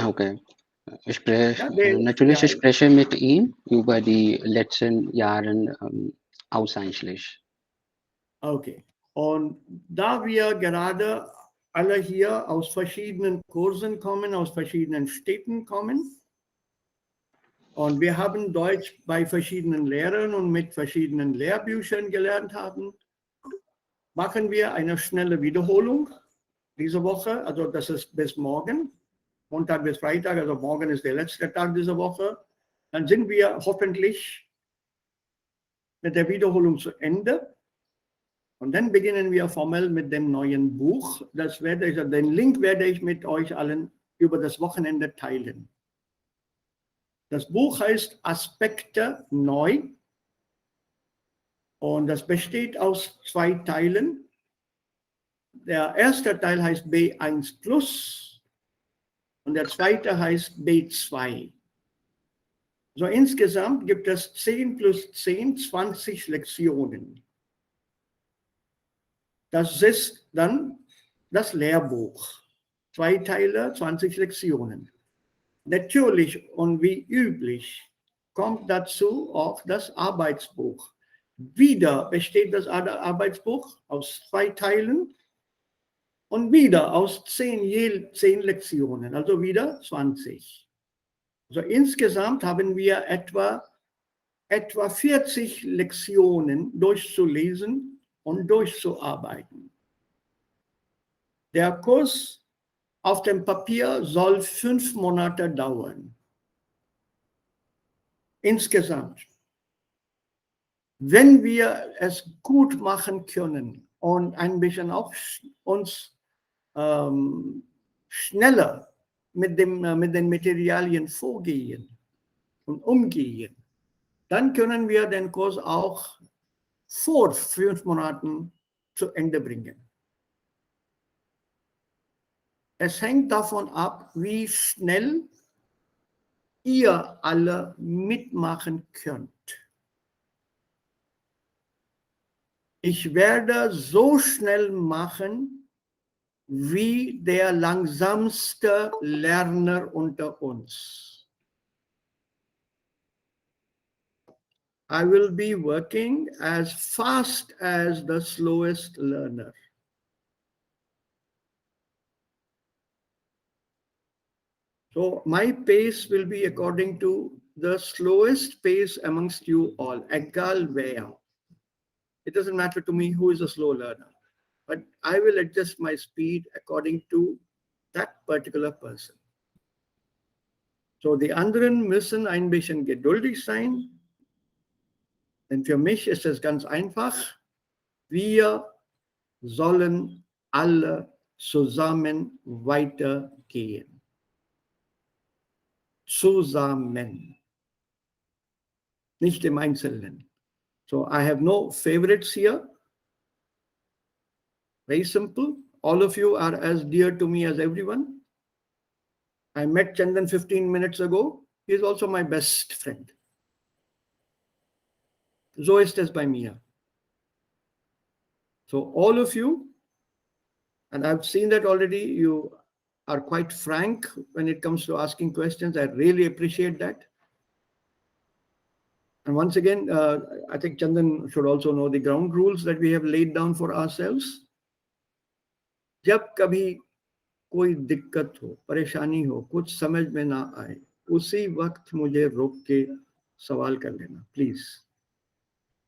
Okay. Ja, Natürlich, ja, ich spreche mit ihm über die letzten Jahre ausschließlich. okay. Und da wir gerade alle hier aus verschiedenen Kursen kommen, aus verschiedenen Städten kommen, und wir haben Deutsch bei verschiedenen Lehrern und mit verschiedenen Lehrbüchern gelernt haben, machen wir eine schnelle Wiederholung diese Woche. Also das ist bis morgen, Montag bis Freitag, also morgen ist der letzte Tag dieser Woche. Dann sind wir hoffentlich mit der Wiederholung zu Ende. Und dann beginnen wir formell mit dem neuen Buch. Den Link werde ich mit euch allen über das Wochenende teilen. Das Buch heißt Aspekte neu und das besteht aus 2 Teilen. Der erste Teil heißt B1 Plus und der zweite heißt B2. So insgesamt gibt es 10 plus 10, 20 Lektionen. Das ist dann das Lehrbuch. 2 Teile, 20 Lektionen. Natürlich und wie üblich kommt dazu auch das Arbeitsbuch. Wieder besteht das Arbeitsbuch aus 2 Teilen und wieder aus 10 Lektionen, also wieder 20. Also insgesamt haben wir etwa 40 Lektionen durchzulesen und durchzuarbeiten. Der Kurs auf dem Papier soll 5 Monate dauern. Insgesamt. Wenn wir es gut machen können und ein bisschen auch uns schneller mit den Materialien vorgehen und umgehen, dann können wir den Kurs auch vor 5 Monaten zu Ende bringen. Es hängt davon ab, wie schnell ihr alle mitmachen könnt. Ich werde so schnell machen, wie der langsamste Lerner unter uns. I will be working as fast as the slowest learner. So my pace will be according to the slowest pace amongst you all, egal where. It doesn't matter to me who is a slow learner, but I will adjust my speed according to that particular person. So die anderen müssen ein bisschen geduldig sein, denn für mich ist es ganz einfach. Wir sollen alle zusammen weitergehen. Zusammen. Nicht im Einzelnen. So I have no favorites here. Very simple. All of you are as dear to me as everyone. I met Chandan 15 minutes ago. He is also my best friend. So ist es bei mir. So all of you, and I've seen that already, you are quite frank when it comes to asking questions. I really appreciate that. And once again, I think Chandan should also know the ground rules that we have laid down for ourselves. जब कभी कोई दिक्कत हो, परेशानी हो, कुछ समझ में ना आए, उसी वक्त मुझे रोक के सवाल कर लेना, please.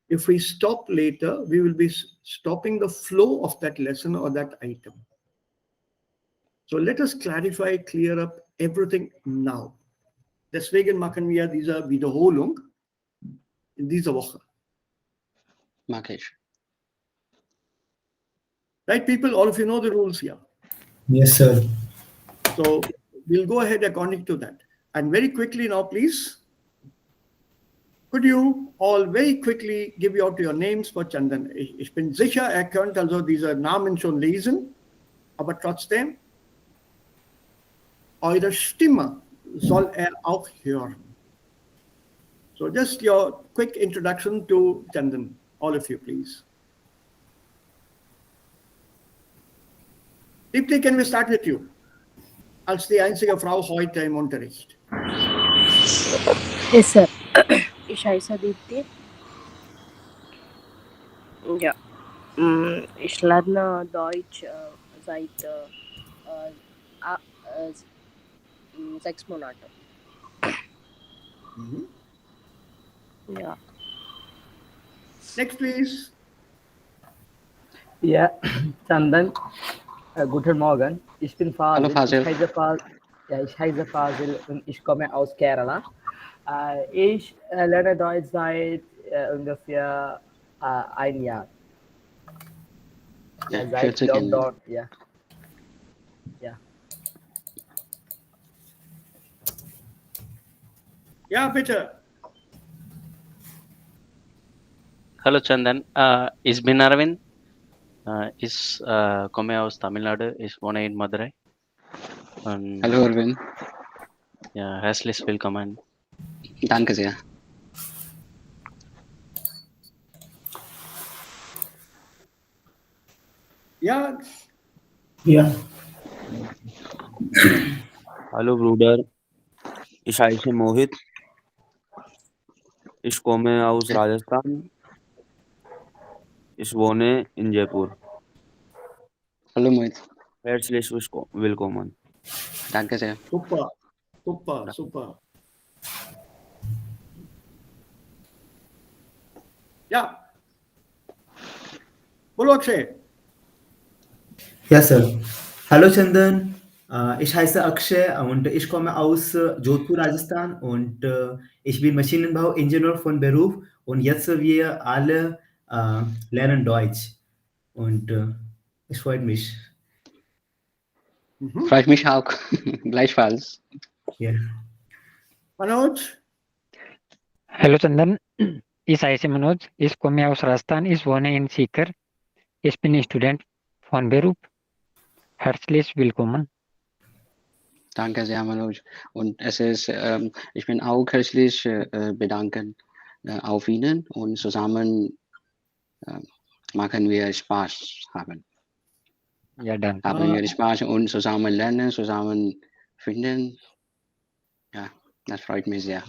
If we stop later, we will be stopping the flow of that lesson or that item. So let us clarify, clear up everything now. Deswegen machen wir diese Wiederholung in dieser Woche. Mag ich. Right, people? All of you know the rules here. Yes, sir. So we'll go ahead according to that. And very quickly now, please, could you all very quickly give out your names for Chandan? Ich bin sicher, könnte also diese Namen schon lesen, aber trotzdem, eure Stimme soll auch hören. So just your quick introduction to Chandan, all of you, please. Deepti, can we start with you? als die einzige Frau heute im Unterricht. Yes, sir. Ich heiße Deepti. Ja. Ich lerne Deutsch seit 6 Monaten. Mhm. Ja. Next, please. Ja, Chandan, guten Morgen. Ich bin Hallo Fazil. Fazil. Ich heiße Fazil und ich komme aus Kerala. Ich lerne Deutsch seit ungefähr ein Jahr. Ja, Seit 40 Lockdown, ja. Ja. Ja, bitte. Hallo Chandan, ich bin Arvind. Ich komme aus Tamil Nadu. Ich wohne in Madurai. Und Hallo Arvind. ja, herzlich willkommen. Danke sehr. Ja, Ja, Hallo Bruder, ich heiße Mohit. Ich komme aus Rajasthan. Ich wohne in Jaipur. Hallo Mohit. Herzlich willkommen. Danke sehr. super, super, super. Ja. Bolo Akshay. ja, Sir. Hallo Chandan, ich heiße Akshay und ich komme aus Jodhpur, Rajasthan und ich bin Maschinenbauingenieur von Beruf und jetzt wir alle lernen Deutsch und es freut mich. Mhm. Freut mich auch. Gleichfalls. Ja. Manoj. Hallo Chandan, ich heiße Manoj, ich komme aus Rajasthan, ich wohne in Sikar. Ich bin Student von Beruf. Herzlich willkommen. Danke sehr, Manoj. Und ich bin auch herzlich bedanken auf Ihnen und zusammen machen wir Spaß haben. Ja, danke. Haben wir Spaß und zusammen lernen, zusammen finden. Ja, das freut mich sehr.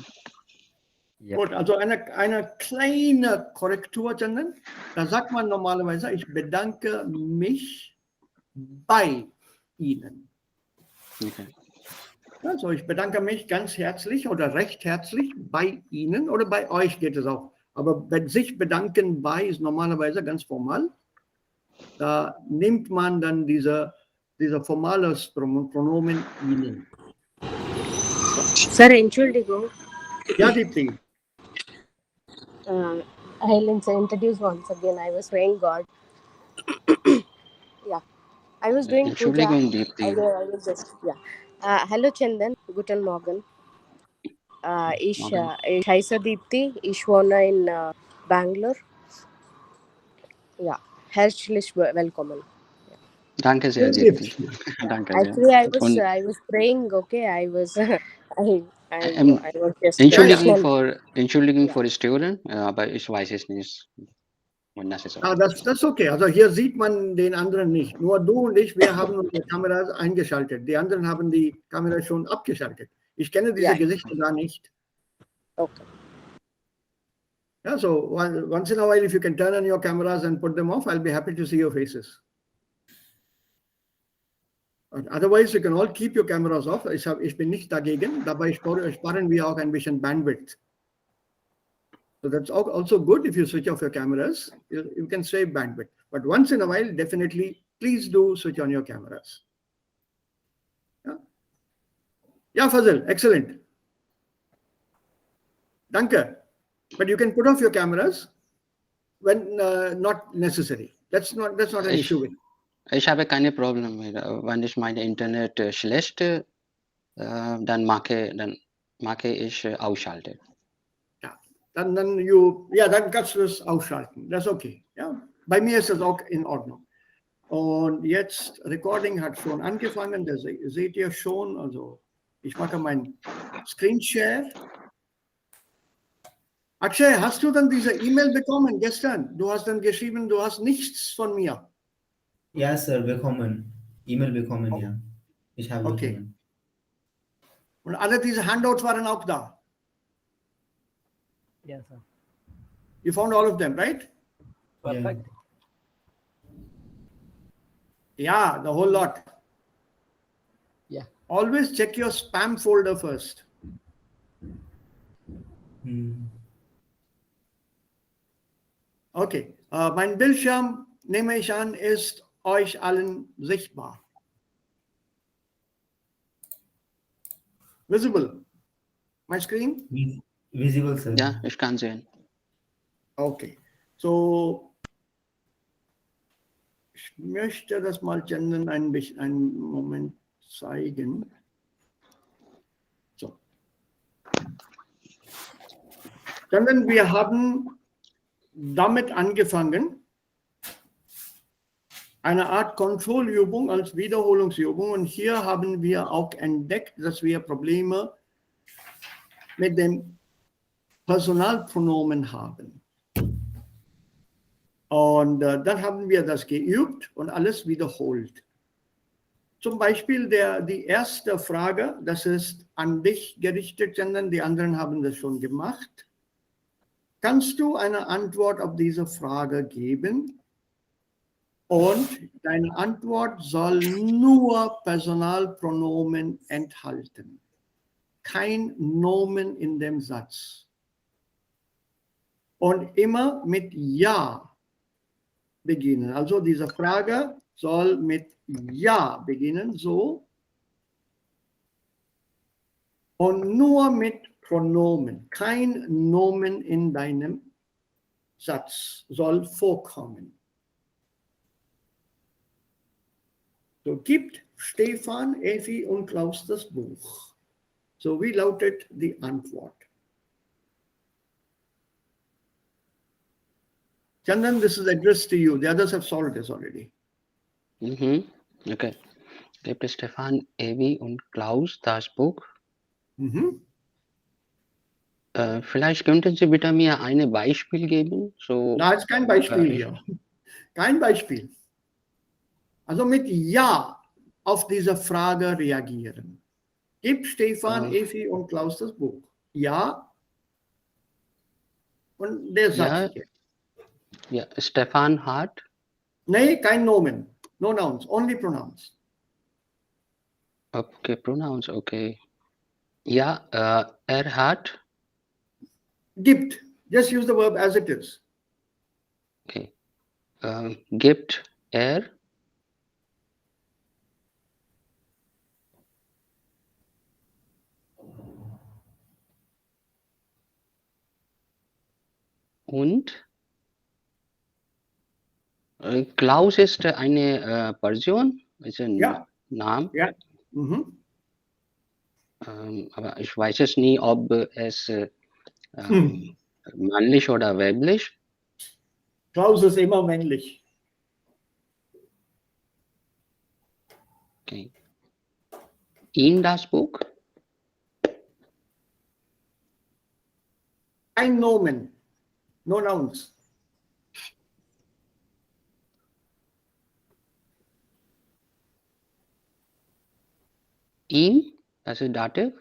Ja. Gut, also eine kleine Korrektur, Chandan. Da sagt man normalerweise, ich bedanke mich bei Ihnen. Okay. Also ich bedanke mich ganz herzlich oder recht herzlich bei Ihnen oder bei euch geht es auch. Aber sich bedanken bei ist normalerweise ganz formal. Da nimmt man dann dieser formales Pronomen Ihnen. Sir, Entschuldigung. Ja, Deepti. I'll introduce once again. I was praying God. Yeah. I was doing puja. Entschuldigung, Deepti. I was just, yeah. Hello Chandan, guten Morgen. Ich heiße Deepti. Ich wohne in Bangalore. Ja, herzlich willkommen. Danke sehr, Deepti. Danke sehr. Actually, I Und was praying. Okay, I was I was just Entschuldigung für Stören, aber ich weiß es nicht. Und das ist Ah, okay. das ist okay. Also hier sieht man den anderen nicht. Nur du und ich, wir haben unsere Kameras eingeschaltet. Die anderen haben die Kamera schon abgeschaltet. Ich kenne diese Gesichter gar nicht. Okay. Yeah, so once in a while, if you can turn on your cameras and put them off, I'll be happy to see your faces. And otherwise, you can all keep your cameras off. Ich bin nicht dagegen. Dabei sparen wir auch ein bisschen Bandwidth. So that's also good if you switch off your cameras. You can save bandwidth. But once in a while, definitely, please do switch on your cameras. Yeah, Fazil, excellent. Danke. But you can put off your cameras when not necessary. That's not an issue with. Ich habe keine Probleme. Wenn ich meine Internet schlecht, dann mache ich ausschalten. Ja, dann kannst du es ausschalten. Das ist okay. Ja, bei mir ist das auch in Ordnung. Und jetzt, Recording hat schon angefangen, das seht ihr schon. Also ich mache meinen Screenshare. Akshay, hast du dann diese E-Mail bekommen gestern? Du hast dann geschrieben, du hast nichts von mir. Ja, Sir, bekommen. E-Mail bekommen, ja. Ich habe bekommen. Und alle diese Handouts waren auch da. Yes, sir. You found all of them, right? Perfect. Yeah, the whole lot. Yeah. Always check your spam folder first. Okay, mein Bildschirm, nehme ich an, ist euch allen sichtbar. Visible. My screen? Visible, sir. Ja, ich kann sehen. Okay, so ich möchte das mal Chandan einen Moment zeigen. So. Chandan, wir haben damit angefangen, eine Art Kontrollübung als Wiederholungsübung. Und hier haben wir auch entdeckt, dass wir Probleme mit dem Personalpronomen haben. Und dann haben wir das geübt und alles wiederholt. Zum Beispiel die erste Frage, das ist an dich gerichtet, Chandan, die anderen haben das schon gemacht. Kannst du eine Antwort auf diese Frage geben? Und deine Antwort soll nur Personalpronomen enthalten. Kein Nomen in dem Satz. Und immer mit Ja beginnen. Also diese Frage soll mit Ja beginnen, so. Und nur mit Pronomen. Kein Nomen in deinem Satz soll vorkommen. So gibt Stefan, Effi und Klaus das Buch. So wie lautet die Antwort? Chandan, this is addressed to you. The others have solved this already. Okay. Gibt Stefan, Evi und Klaus das Buch? Vielleicht könnten Sie bitte mir ein Beispiel geben? So, Da ist kein Beispiel hier. Kein Beispiel. Also mit Ja auf diese Frage reagieren. Gibt Stefan, Effi und Klaus das Buch? Ja. Und der Satz hier. Ja, Stefan hat. Nee, kein Nomen. No nouns, only pronouns. Okay, pronouns, okay. Ja, hat. Gibt. Just use the verb as it is. Okay. Gibt und Klaus ist eine Person, ist ein Name. Ja. Aber ich weiß es nie, ob es männlich oder weiblich. Klaus ist immer männlich. Okay. In das Buch? Ein Nomen. No nouns. In, das ist Dativ.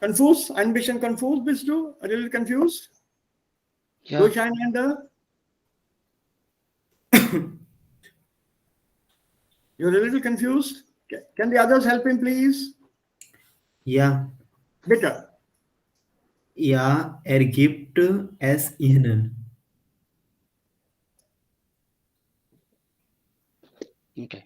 Confused? Ein bisschen confused bist du? A little confused? Ja. Durcheinander? You're a little confused? Can the others help him, please? Ja. Bitte. Ja, gibt es ihnen. Okay.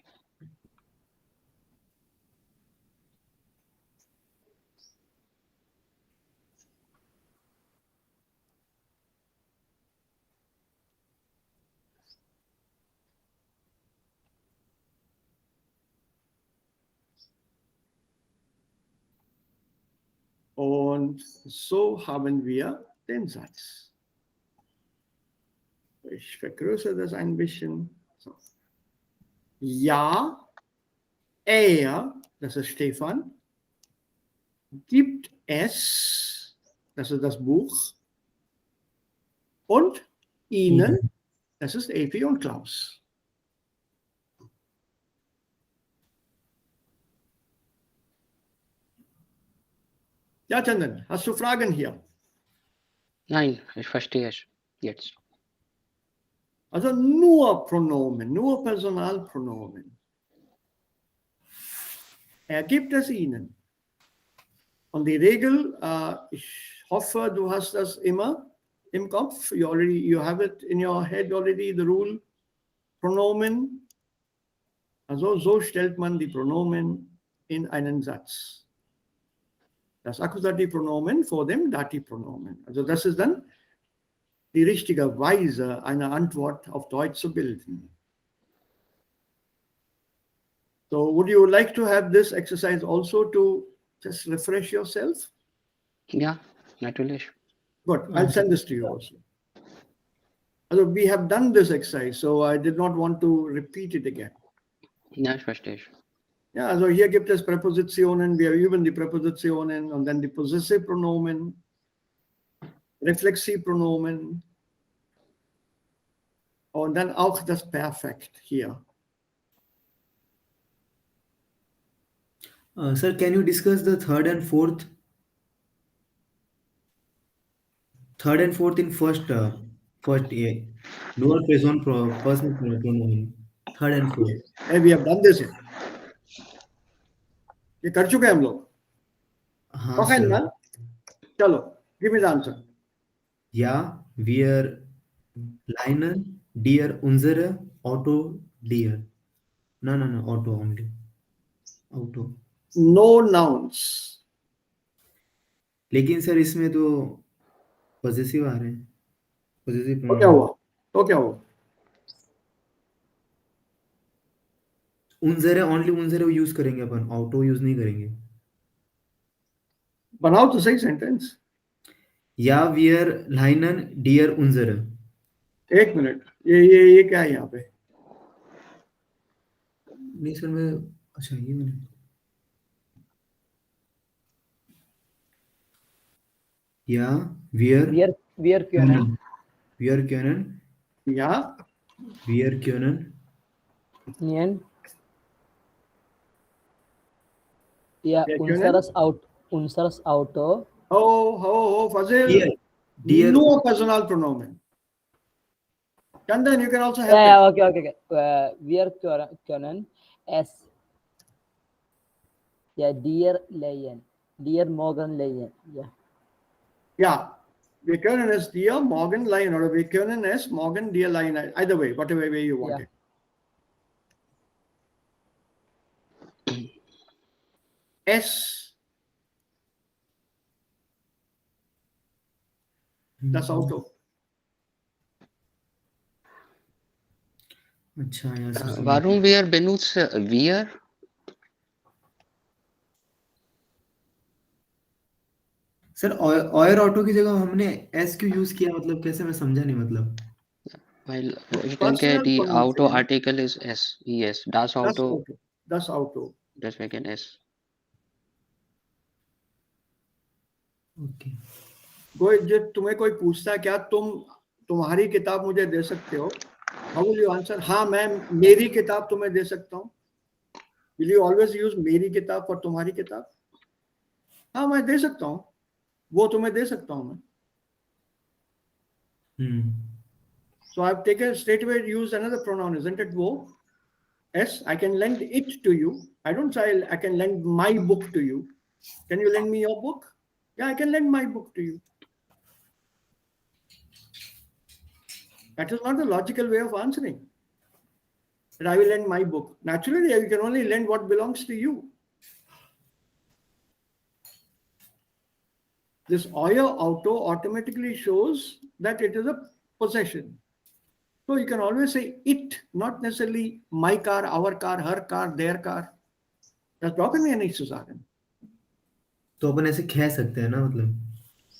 Und so haben wir den Satz. Ich vergrößere das ein bisschen. So. Ja, das ist Stefan, gibt es, das ist das Buch, und Ihnen, das ist Epi und Klaus. Ja, Chandan, hast du Fragen hier? Nein, ich verstehe es jetzt. Also nur Pronomen, nur Personalpronomen. Ergibt es Ihnen. Und die Regel, ich hoffe, du hast das immer im Kopf. You have it in your head already, the rule. Pronomen. Also so stellt man die Pronomen in einen Satz. Das Akkusativpronomen vor dem Dativpronomen. Also das ist dann die richtige Weise, eine Antwort auf Deutsch zu bilden. So would you like to have this exercise also to just refresh yourself? Ja, natürlich. Good. I'll send this to you also. Also we have done this exercise, so I did not want to repeat it again. Ja, ich verstehe. Ja, also hier gibt es Präpositionen, wir üben die Präpositionen und dann die Possessive Pronomen, Reflexivpronomen und dann auch das Perfekt hier. Sir, can you discuss the third and fourth? Third and fourth in first, lower person pronomen. Third and fourth. Hey, we have done this here. ये कर चुके हैं हम लोग. हाँ Okay, sir. man. चलो, give me the answer. Ja, wir Leinen, dir unsere Auto, dir. No, auto only. Auto. No nouns. लेकिन sir इसमें तो पॉजिटिव आ रहे हैं. पॉजिटिव तो क्या हुआ? तो क्या हुआ? उनजरे ओनली उनजरे यूज करेंगे अपन, ऑटो यूज नहीं करेंगे. बनाओ तो सही सेंटेंस. या वियर लाइनन डियर उनजरे. एक मिनट, ये क्या है यहाँ पे? नहीं सर मैं, अच्छा ये मैंने या wear können. Wear können. Ja. Wir können. Nien. Ja, Wir unseres Auto. Oh, Fazil. Dear. No personal pronomen. Chandan, you can also help. Ja, okay. Wir können es. Ja, dir leihen. Dir morgen leihen. Ja. Ja. Wir können es dir morgen leihen oder wir können es morgen dir leihen. Either way, whatever way you want it. Es. Das Auto. अच्छा यार. Warum wir benutzen wir? Sir or auto की जगह हमने S क्यों use किया, मतलब कैसे, मैं समझा नहीं मतलब. Weil ich denke, die Autoartikel ist es. Yes, das Auto. Das Auto. Deswegen es. Okay. तुम्हें कोई पूछता है क्या तुम्हारी किताब मुझे दे सकते हो? How will you answer? हाँ, मैं मेरी किताब तुम्हें दे सकता हूँ. Will you always use मेरी किताब और तुम्हारी किताब? हाँ, मैं दे सकता हूँ. वो तुम्हें दे सकता हूँ मैं. So I've taken straight away used another pronoun, isn't it? Wo. Yes, I can lend it to you. I don't say I can lend my book to you. Can you lend me your book? Yeah, I can lend my book to you. That is not a logical way of answering. That I will lend my book. Naturally, you can only lend what belongs to you. This euer auto automatically shows that it is a possession. So you can always say it, not necessarily my car, our car, her car, their car. Das brauchen wir nicht zu sagen. तो अपन ऐसे कह सकते हैं ना मतलब.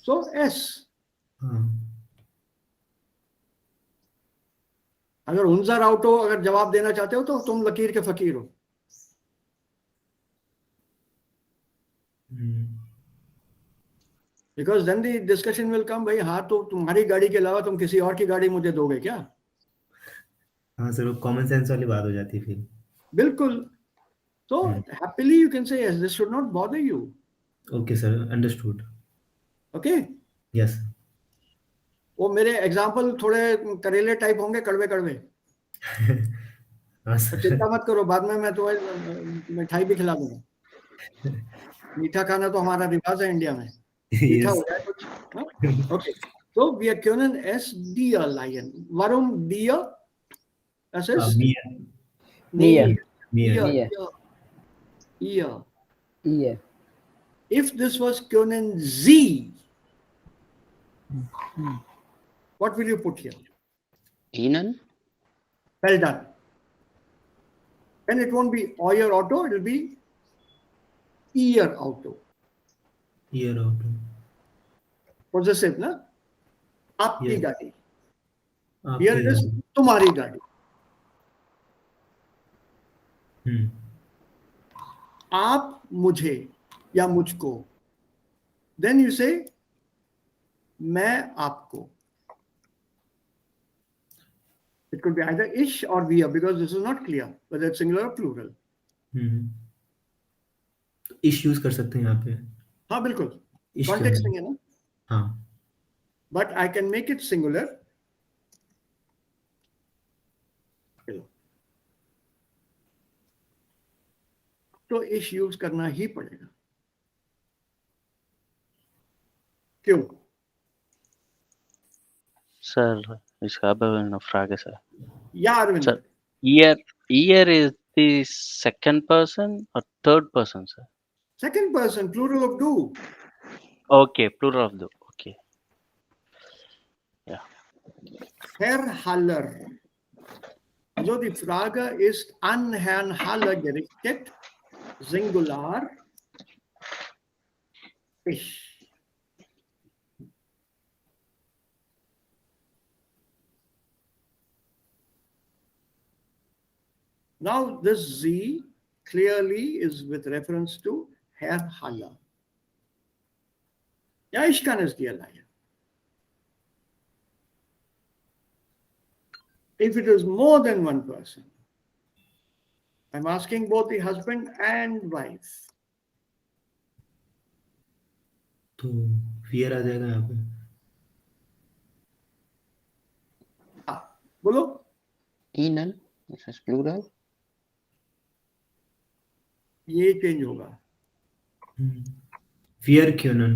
So S. हाँ. अगर unser auto अगर जवाब देना चाहते हो तो तुम लकीर के फकीर हो. Because then the discussion will come, भाई हाँ तो तुम्हारी गाड़ी के अलावा तुम किसी और की गाड़ी मुझे दोगे क्या? हाँ सर, वो कॉमन सेंस वाली बात हो जाती है फिर. बिल्कुल. So happily you can say yes, this should not bother you. Okay sir, understood. Okay? Yes. वो मेरे एग्जाम्पल थोड़े करेले टाइप होंगे, कड़वे कड़वे. हाँ तो सर. चिंता मत करो, बाद में मैं तुम्हें मिठाई भी खिला दूंगा. मीठा खाना तो हमारा रिवाज है इंडिया में. मीठा हो जाए कुछ. Okay. So we are Kunan S deer lion. Varum deer. Das ist Near. Ear. Yeah. If this was Kunan Z, what will you put here? Ihnen? Well done. Then it won't be Euer Auto, it will be Ear Auto. Ear auto. Possessive, na? Aapki Yes. gaadi. आपकी Here it is गाड़ी. तुम्हारी गाड़ी. आप मुझे या मुझको. Then you say मैं आपको. It could be either ish or wir because this is not clear whether it's singular or plural. इश यूज कर सकते हैं यहाँ पे. हाँ बिल्कुल. इश Context नहीं है ना. हाँ. But I can make it singular. तो इश यूज करना ही पड़ेगा. क्यों? Sir, ich habe eine Frage, sir. या Arvind. Sir, ear is the second person or third person, sir? Second person, plural of do. Okay, plural of the. Okay. Yeah. Herr Haller. Also die Frage ist an Herrn Haller gerichtet. Singular. Ich. Now this Z clearly is with reference to Herr Haller. Ja, ich kann es dir leihen. If it is more than one person, I'm asking both the husband and wife. तो फियर आ जाएगा यहाँ पे. बोलो. Ihnen? Das ist Plural. ये change होगा. फियर क्योनन.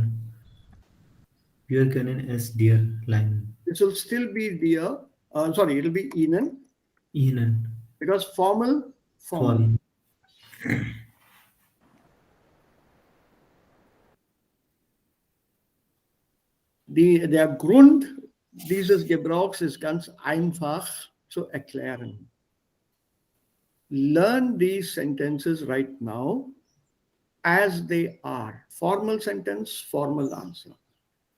फियर क्योनन एस डियर लाइन. This will still be dear. Sorry, it will be Ihnen. Ihnen. Because formal. Der Grund dieses Gebrauchs ist ganz einfach zu erklären. Learn these sentences right now as they are. Formal sentence, formal answer.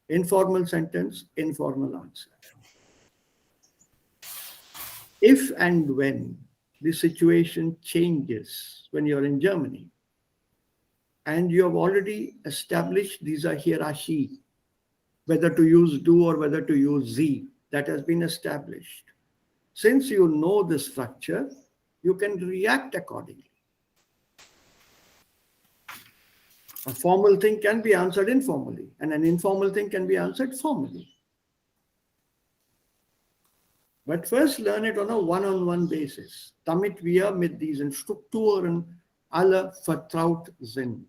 Informal sentence, informal answer. If and when the situation changes when you're in Germany and you have already established these are hierarchy, whether to use do or whether to use Z, that has been established. Since you know the structure, you can react accordingly. A formal thing can be answered informally, and an informal thing can be answered formally. But first learn it on a one-on-one basis, damit wir mit diesen Strukturen alle vertraut sind.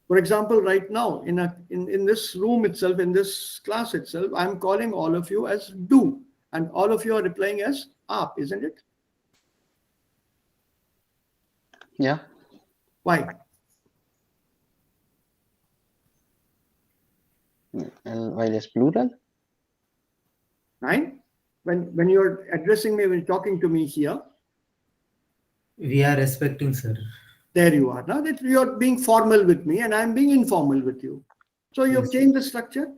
For example, right now, in this room itself, in this class itself, I'm calling all of you as do, and all of you are replying as aap, isn't it? Yeah. Why? While it's plural. Right? When you're addressing me, when you're talking to me here. We are respecting, sir. There you are. Now that you're being formal with me and I'm being informal with you. So you've changed the structure.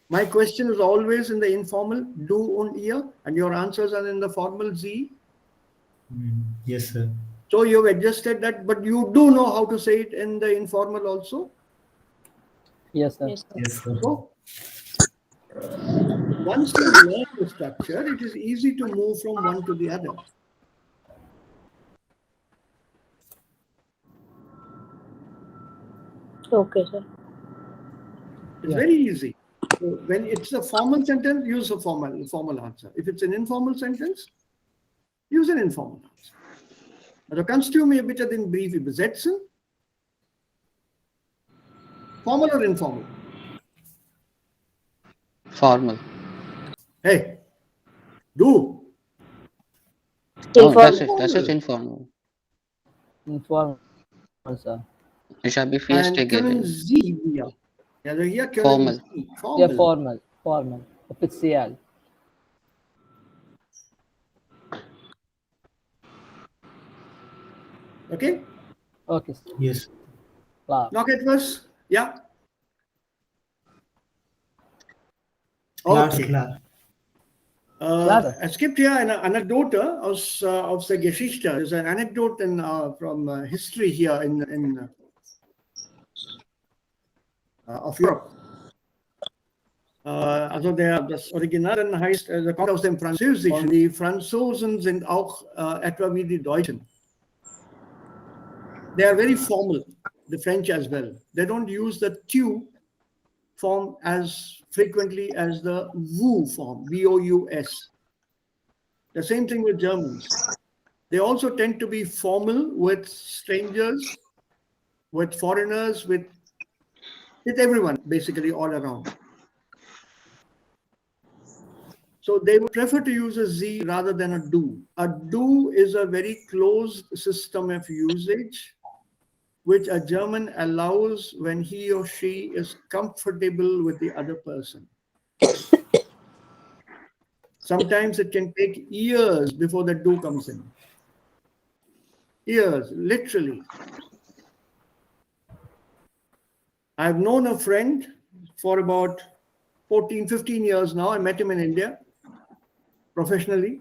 My question is always in the informal do und ihr, and your answers are in the formal Sie. Yes, sir. So you've adjusted that, but you do know how to say it in the informal also? Yes, sir. Yes, sir. Yes, sir. So once you learn the structure, it is easy to move from one to the other. Okay, sir. It's Yeah. very easy. So when it's a formal sentence, use a formal answer. If it's an informal sentence, use an informal answer. Also kannst du mir bitte den Brief übersetzen? Formal or informal? Formal. Hey, du. Oh, Informal. das ist informal. Informal, sir. Ich habe Fiesta And können gelesen. Sie wir? Also hier können Formal. Sie. Yeah, Formal. formal. Offiziell. Okay? Okay, sir. Yes. Klar. Noch etwas? Ja? Klar, Okay. klar. Es gibt hier eine Anekdote aus der Geschichte. Es ist eine Anekdote from history here of Europe. Also das Original heißt, kommt aus dem Französischen. Die Franzosen sind auch etwa wie die Deutschen. They are very formal, the French as well. They don't use the tu form as frequently as the vous form, V-O-U-S. The same thing with Germans. They also tend to be formal with strangers, with foreigners, with everyone, basically all around. So they would prefer to use a Z rather than a do. A do is a very closed system of usage, which a German allows when he or she is comfortable with the other person. Sometimes it can take years before the do comes in. Years, literally. I've known a friend for about 14, 15 years now. I met him in India professionally.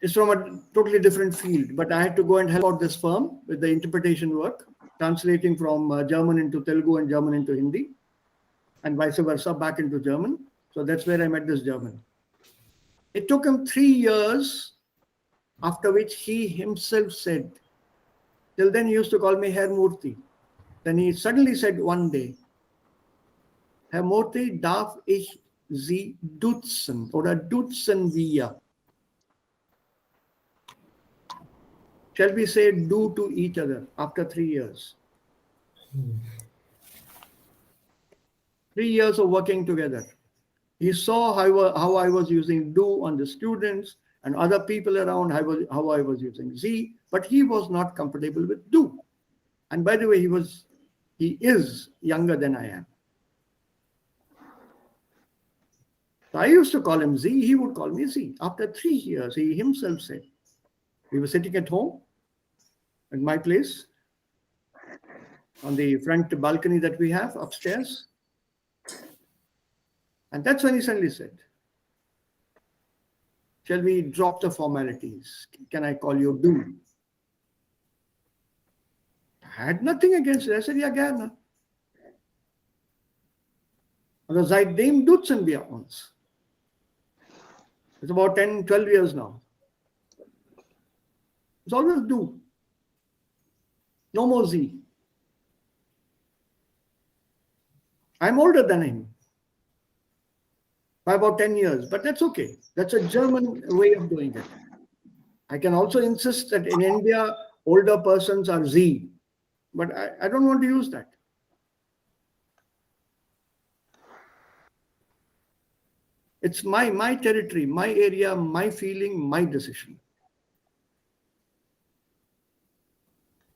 It's from a totally different field, but I had to go and help out this firm with the interpretation work, translating from German into Telugu and German into Hindi, and vice versa back into German. So that's where I met this German. It took him 3 years, after which he himself said, till then he used to call me Herr Murthy. Then he suddenly said one day, Herr Murthy, darf ich Sie duzen oder duzen wir? Shall we say do to each other after 3 years? 3 years of working together. He saw how I was using do on the students and other people around, how I was using Z, but he was not comfortable with do. And by the way, he is younger than I am. So I used to call him Z, he would call me Z. After 3 years, he himself said, we were sitting at home, at my place, on the front balcony that we have upstairs. And that's when he suddenly said, shall we drop the formalities? Can I call you do? I had nothing against it. I said, ja, gerne. Also seitdem duzen wir uns. It's about 10, 12 years now. It's always do. No more Z. I'm older than him by about 10 years, but that's okay. That's a German way of doing it. I can also insist that in India, older persons are Z, but I don't want to use that. It's my territory, my area, my feeling, my decision.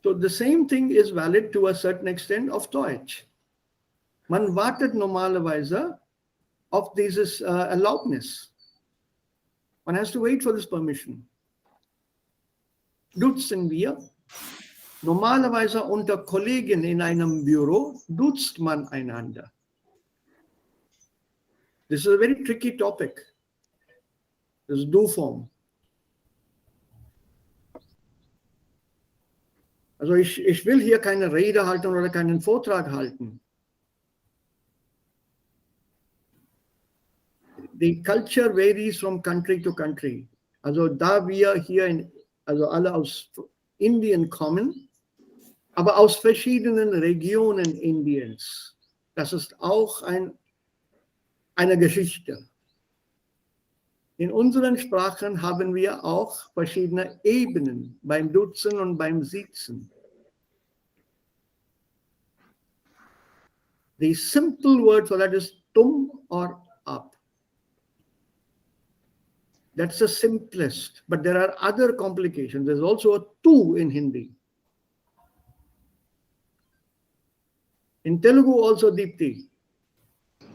So the same thing is valid to a certain extent of Deutsch. Man wartet normalerweise auf dieses Erlaubnis. Man has to wait for this permission. Duzen wir. Normalerweise unter Kollegen in einem Büro duzt man einander. This is a very tricky topic. This do form. Also ich will hier keine Rede halten oder keinen Vortrag halten. The culture varies from country to country. Also da wir hier also alle aus Indien kommen, aber aus verschiedenen Regionen Indiens. Das ist auch eine Geschichte. In unseren Sprachen haben wir auch verschiedene Ebenen beim Duzen und beim Siezen. The simple word for that is tum or up. That's the simplest, but there are other complications. There's also a tu in Hindi. In Telugu also, Deepti.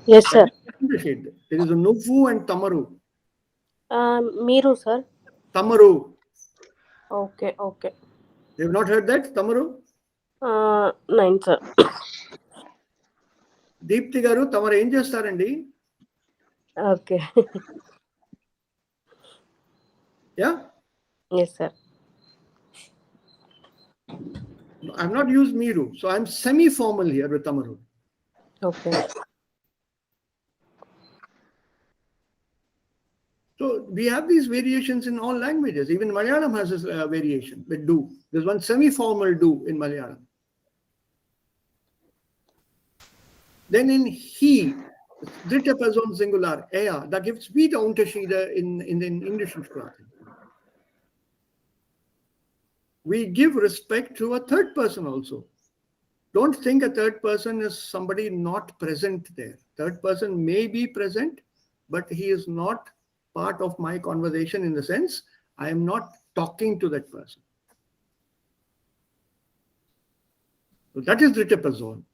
Yes, sir. There is a Nuvu and Tamaru. Miru, sir. Tamaru. Okay, okay. You have not heard that, Tamaru? Nine, sir. Deepti garu, Tamaru em chestarandi? Okay. Yeah? Yes, sir. I've not used Miru, so I'm semi-formal here with Tamaru. Okay. So we have these variations in all languages. Even Malayalam has this variation with do. There's one semi-formal do in Malayalam. Then in he, dritte Person Singular, er, da gibt es wieder Unterschiede in den indischen Sprachen. We give respect to a third person also. Don't think a third person is somebody not present there. Third person may be present, but he is not part of my conversation in the sense I am not talking to that person. So that is dritte Person.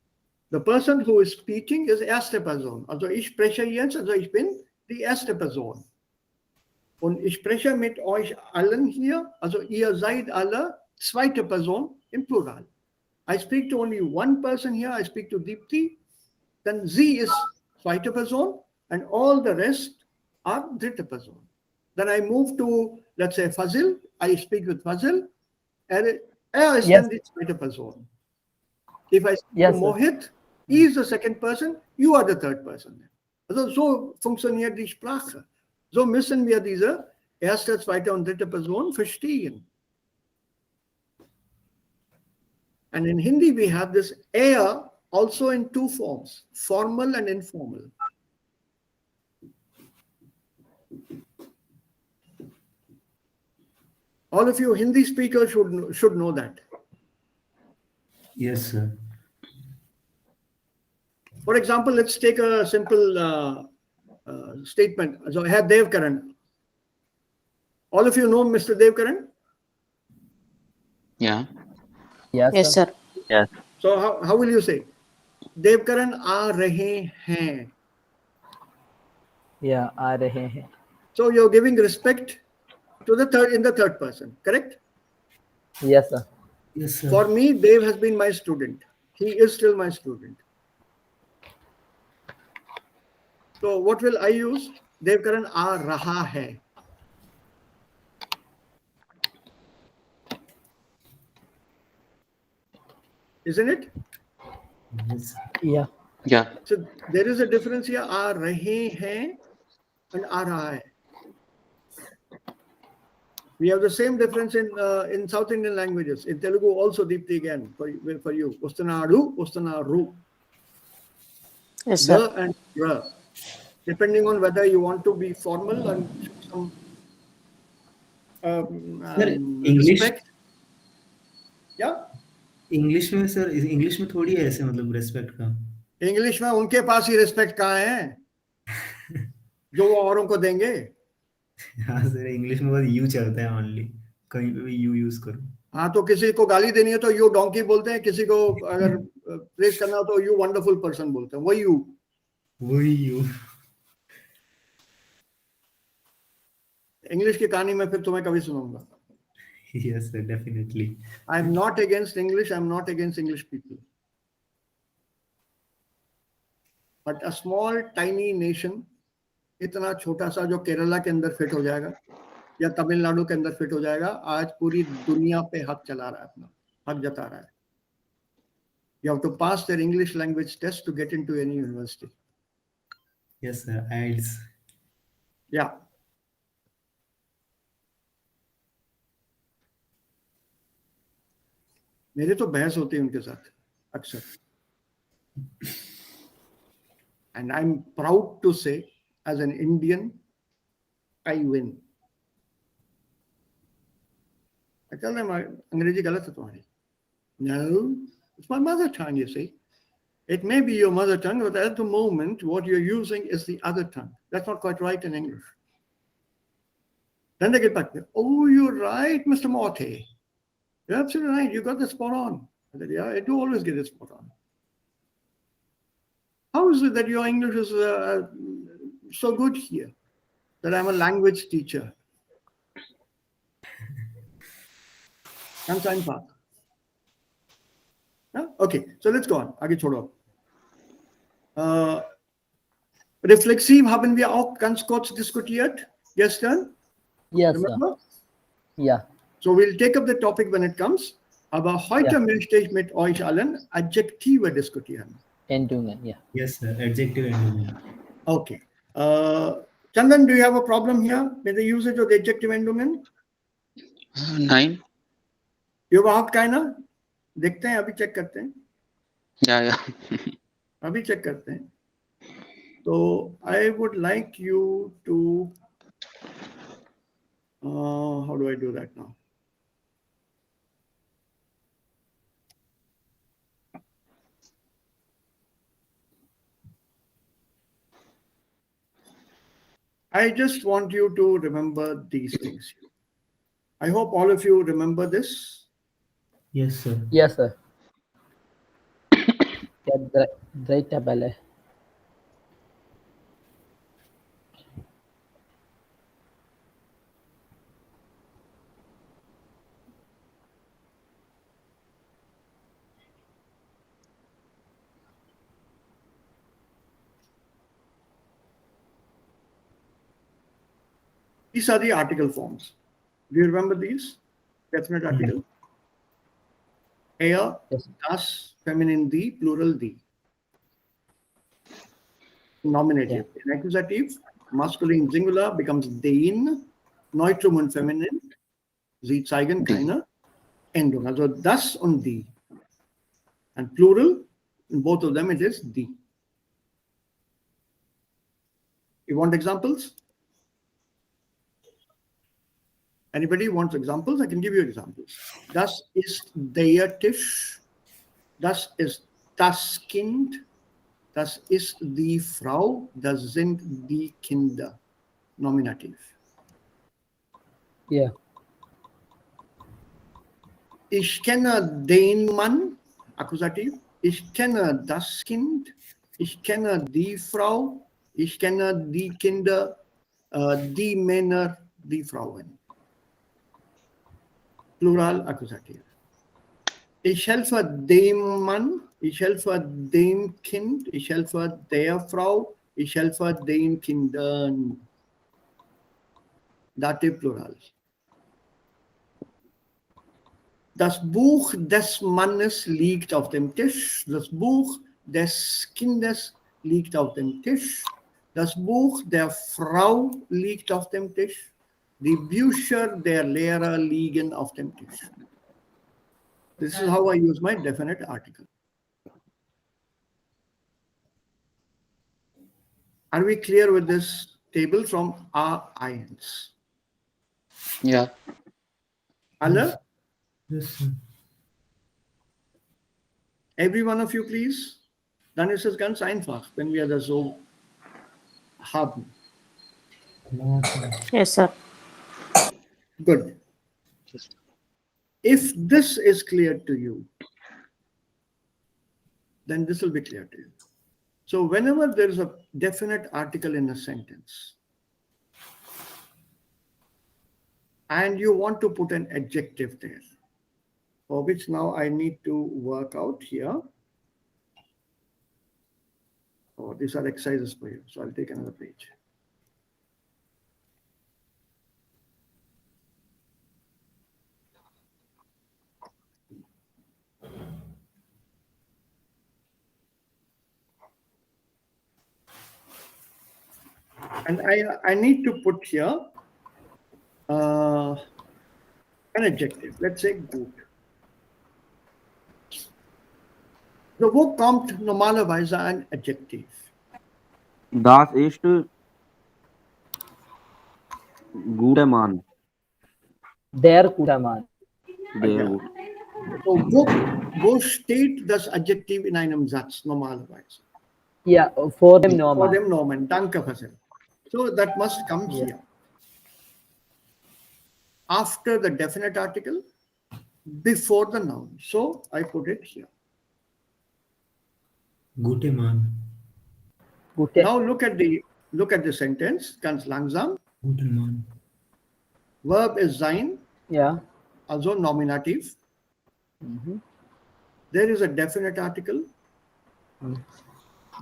The person who is speaking is erste Person. Also ich spreche jetzt, also ich bin die erste Person. Und ich spreche mit euch allen hier, also ihr seid alle zweite Person im Plural. I speak to only one person here, I speak to Deepti, then sie ist zweite Person and all the rest are dritte Person. Then I move to, let's say, Fazil, I speak with Fazil, and is then the zweite Person. If I speak to Mohit, he is the second person, you are the third person. Also so funktioniert die Sprache. So müssen wir diese erste, zweite und dritte Person verstehen. And in Hindi we have this er also in two forms, formal and informal. All of you Hindi speakers should know that. Yes, sir. For example, let's take a simple statement. So I have Dev Karan. All of you know Mr. Dev Karan? Yeah. Yes, sir. Yes. So how will you say? Dev Karan aa rahe hain. Yeah, aa rahe hain. So you're giving respect to the third person, correct? Yes, sir. Yes, sir. For me, Dev has been my student. He is still my student. So what will I use? Dev Karan aa raha hai. Isn't it? Yes. Yeah. Yeah. So there is a difference here. Aa rahe hain and aa raha hai. We have the same difference in South Indian languages. In Telugu also, Deepti, again, for you. Ustanadu, Ustanaru. Yes, sir. The and ra. Depending on whether you want to be formal and some English. respect. Yeah? English में sir, English में थोड़ी है ऐसे मतलब respect का. English में उनके पास ही respect कहाँ है जो वो औरों को देंगे. हाँ सर, इंग्लिश में बस यू चलता है ओनली, कहीं पे भी यू यूज करो. हाँ, तो किसी को गाली देनी है तो यू डोंकी बोलते हैं, किसी को अगर प्रेस करना हो तो यू वंडरफुल पर्सन बोलते हैं. वही यू. इंग्लिश की कहानी में फिर तुम्हें कभी सुनाऊंगा. Yes sir, definitely. I am not against English. I am not against English people. But a small tiny nation, इतना छोटा सा जो केरला के अंदर फिट हो जाएगा या तमिलनाडु के अंदर फिट हो जाएगा, आज पूरी दुनिया पे हाथ चला रहा है अपना. हक जता रहा है. You have to pass their English language test to get into any university. Yes, sir. IELTS. Yeah. मेरे तो बहस होती है उनके साथ अक्सर. And I'm proud to say, as an Indian, I win. I tell them, अंग्रेजी गलत है तुम्हारी. No, it's my mother tongue, you see. It may be your mother tongue, but at the moment, what you're using is the other tongue. That's not quite right in English. Then they get back there. Oh, you're right, Mr. Morte. You're absolutely right. You got the spot on. I said, yeah, I do always get it spot on. How is it that your English is so good here? That I'm a language teacher. Ganz einfach. Yeah? Okay, so let's go on. आगे छोड़ो. Reflexiv haben wir auch ganz kurz diskutiert gestern. Yes, Remember? sir. Yeah. So we'll take up the topic when it comes. Aber heute Ja. möchte ich mit euch allen Adjektive diskutieren. Endungen, yeah. Yes, sir. Adjective ending. Okay. Chandan, do you have a problem here with the usage of the adjective endungen? 9. überhaupt keiner? देखते हैं, अभी check करते हैं. Yeah. अभी check करते हैं. So I would like you to, how do I do that now? I just want you to remember these things. I hope all of you remember this. Yes, sir. Yes, sir. Great tabelle. These are the article forms. Do you remember these? Definite article. Er, Yes. das, feminine the, plural the. Nominative. In accusative, masculine singular becomes den, Neutrum und feminine. Sie zeigen keine Endung. Also das und die. And plural, in both of them it is the. You want examples? Anybody wants examples? I can give you examples. Das ist der Tisch. Das ist das Kind. Das ist die Frau. Das sind die Kinder. Nominativ. Yeah. Ich kenne den Mann. Akkusativ. Ich kenne das Kind. Ich kenne die Frau. Ich kenne die Kinder, die Männer, die Frauen. Plural Akkusativ. Ich helfe dem Mann, ich helfe dem Kind, ich helfe der Frau, ich helfe den Kindern. Dativ Plural. Das Buch des Mannes liegt auf dem Tisch. Das Buch des Kindes liegt auf dem Tisch. Das Buch der Frau liegt auf dem Tisch. Die Bücher der Lehrer liegen auf dem Tisch. This is how I use my definite article. Are we clear with this table from A1? Yeah. Alle? Yes, sir. Every one of you, please. Dann ist es ganz einfach, wenn wir das so haben. Yes, sir. Good. If this is clear to you, then this will be clear to you. So whenever there is a definite article in a sentence, and you want to put an adjective there, for which now I need to work out here. Oh, these are exercises for you. So I'll take another page. And I need to put here an adjective. Let's say gut. So, wo kommt normalerweise ein Adjektiv? Das ist guter Mann. Der guter Mann. Sehr Ja. gut. So, wo steht das Adjektiv in einem Satz normalerweise? Ja, vor dem For Nomen. them, Nomen. Danke, Fasil. So that must come here. After the definite article, before the noun. So I put it here. Gute Mann. Gute. Now look at the sentence. Ganz langsam. Guten Mann. Verb is sein, Ja. also nominative. There is a definite article.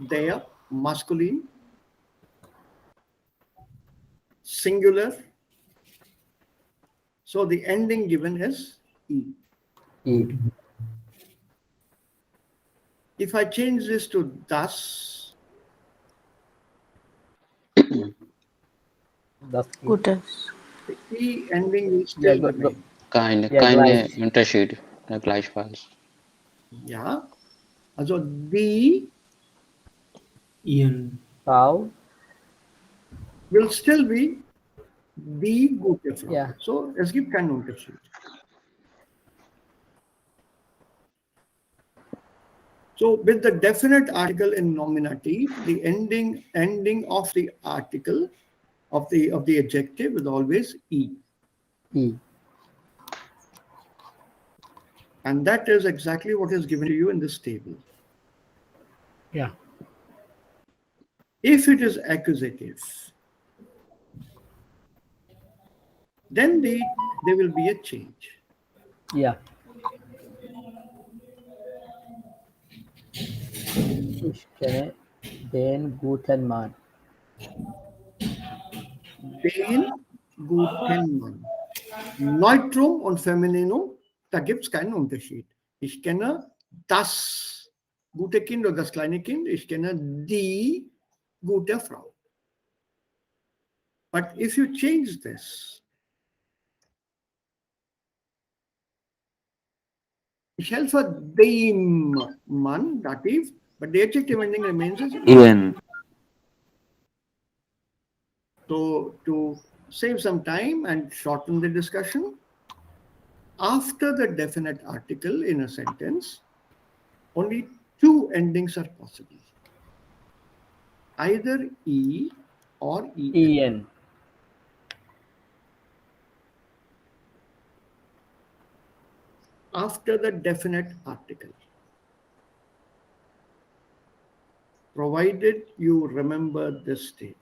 There, masculine. Singular. So the ending given is E. E. If I change this to das, Das Gutes. the E ending will still remain. Keine gleich. Unterschied, gleichfalls. Ja, also die Ian. Frau. will still be die gute Frau. Ja. So es gibt keinen Unterschied. So with the definite article in nominative, the ending of the article of the adjective is always E. E. And that is exactly what is given to you in this table. Yeah. If it is accusative, then there will be a change. Ja. Ich kenne den guten Mann. Den guten Mann. Neutrum und Femininum, da gibt es keinen Unterschied. Ich kenne das gute Kind oder das kleine Kind, ich kenne die gute Frau. But if you change this, ich helfe dem Mann, dative, but the adjective ending remains as Ian. So to save some time and shorten the discussion, after the definite article in a sentence, only two endings are possible. Either E or EN. Ian. After the definite article. Provided you remember this table.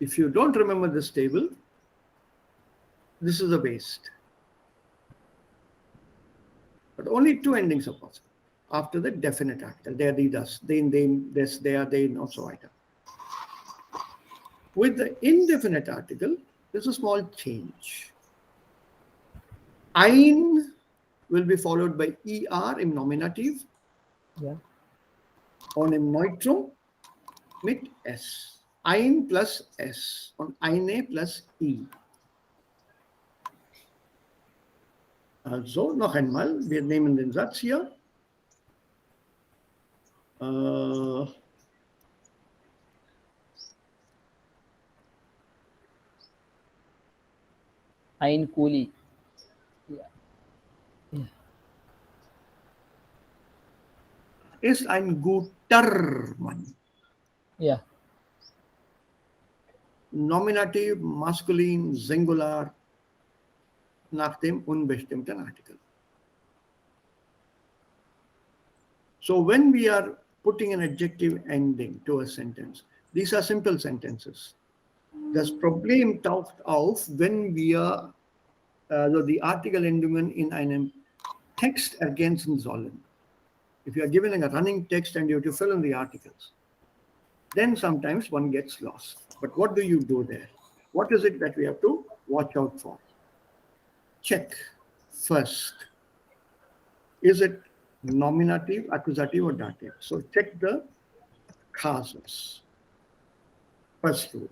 If you don't remember this table, this is a waste. But only two endings are possible after the definite article. They are the thus, they, this, they are, they, and so on. With the indefinite article, there's a small change. Ein will be followed by ER im Nominativ. Ja. Und im Neutrum mit S. Ein plus S und eine plus I. Also noch einmal, wir nehmen den Satz hier. Ein Kuli. Ist ein guter Mann. Ja. Nominativ, maskulin, Singular nach dem unbestimmten Artikel. So when we are putting an adjective ending to a sentence, these are simple sentences. Das Problem taucht auf, wenn wir die Artikelendungen in einem Text ergänzen sollen. If you are given a running text and you have to fill in the articles, then sometimes one gets lost. But what do you do there? What is it that we have to watch out for? Check. first. Is it nominative, accusative, or dative? So check the casus. First rule.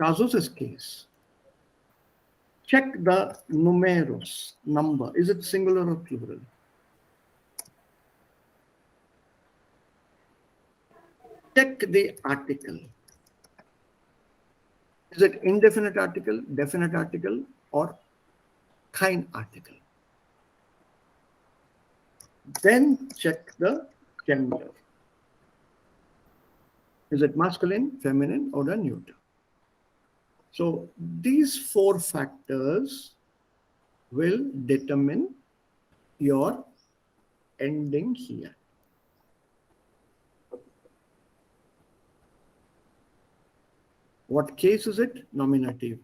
Casus is case. Check the numerus, number. Is it singular or plural? Check the article. Is it indefinite article, definite article, or kind article? Then check the gender. Is it masculine, feminine, or the neuter? So these 4 factors will determine your ending here. What case is it? Nominative.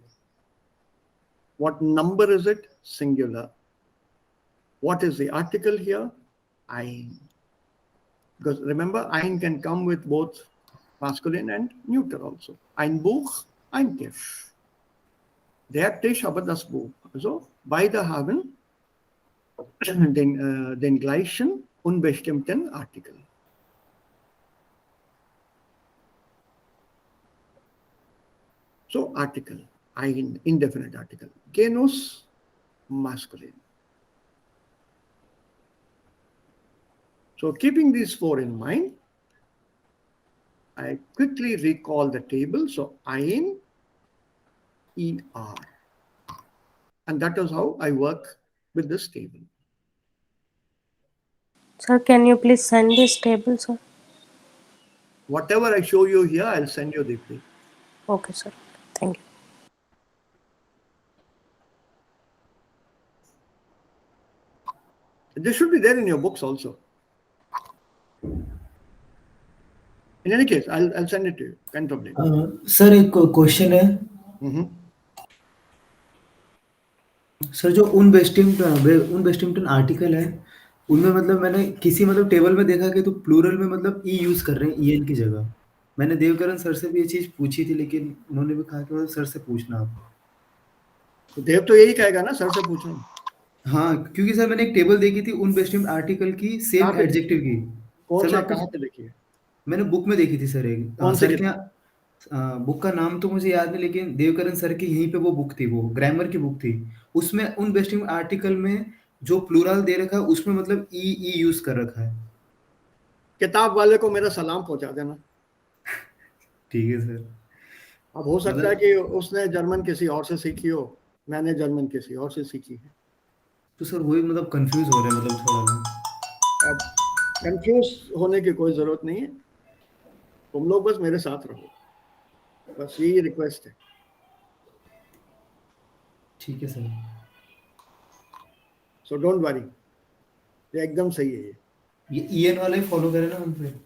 What number is it? Singular. What is the article here? Ein. Because remember, ein can come with both masculine and neuter also. Ein Buch, ein Tisch. Der Tisch, aber das Buch. Also beide haben den gleichen unbestimmten Artikel. So article, ein, indefinite article. Genus, masculine. So keeping these 4 in mind, I quickly recall the table. So ein, er. And that is how I work with this table. Sir, can you please send this table, sir? Whatever I show you here, I'll send you the play. Okay, sir. Thank you. This should be there in your books also. In any case, I'll send it to you. Can't problem. Sir एक question है sir, जो उनबेस्टिम्प्टन article है उनमें मतलब मैंने किसी मतलब table में देखा कि तो प्लूरल में मतलब ई यूज कर रहे हैं ईएन की जगह। मैंने देवकरण सर से भी ये चीज पूछी थी, लेकिन उन्होंने भी कहा कि मतलब सर से पूछना आप। तो देव तो यही कहेगा ना, सर से पूछो। हाँ, क्योंकि सर मैंने एक टेबल देखी थी उनबेस्टिम्प्ट आर्टिकल की सेम एडजेक्टिव की। कौन सा, कहाँ पे देखी है? मैंने बुक में देखी थी सर एक। कौन सर क्या बुक का नाम तो मुझे याद नहीं, लेकिन देवकरण सर की यहीं पे वो बुक थी, वो ग्रामर की बुक थी। उसमें उनबेस्टिम्प्ट आर्टिकल में जो प्लूरल दे रखा है उसमें मतलब ई यूज कर रखा है। किताब वाले को मेरा सलाम पहुंचा देना। ठीक है सर। अब हो सकता है कि उसने जर्मन किसी और से सीखी हो, मैंने जर्मन किसी और से सीखी है। तो सर वही मतलब कंफ्यूज हो रहे हैं मतलब थोड़ा। अब कंफ्यूज होने की कोई जरूरत नहीं है, तुम लोग बस मेरे साथ रहो, बस यही रिक्वेस्ट है। ठीक है सर। सो डोंट वरी, ये एकदम सही है। ये ईएन वाला ही फॉलो करें ना हम फिर?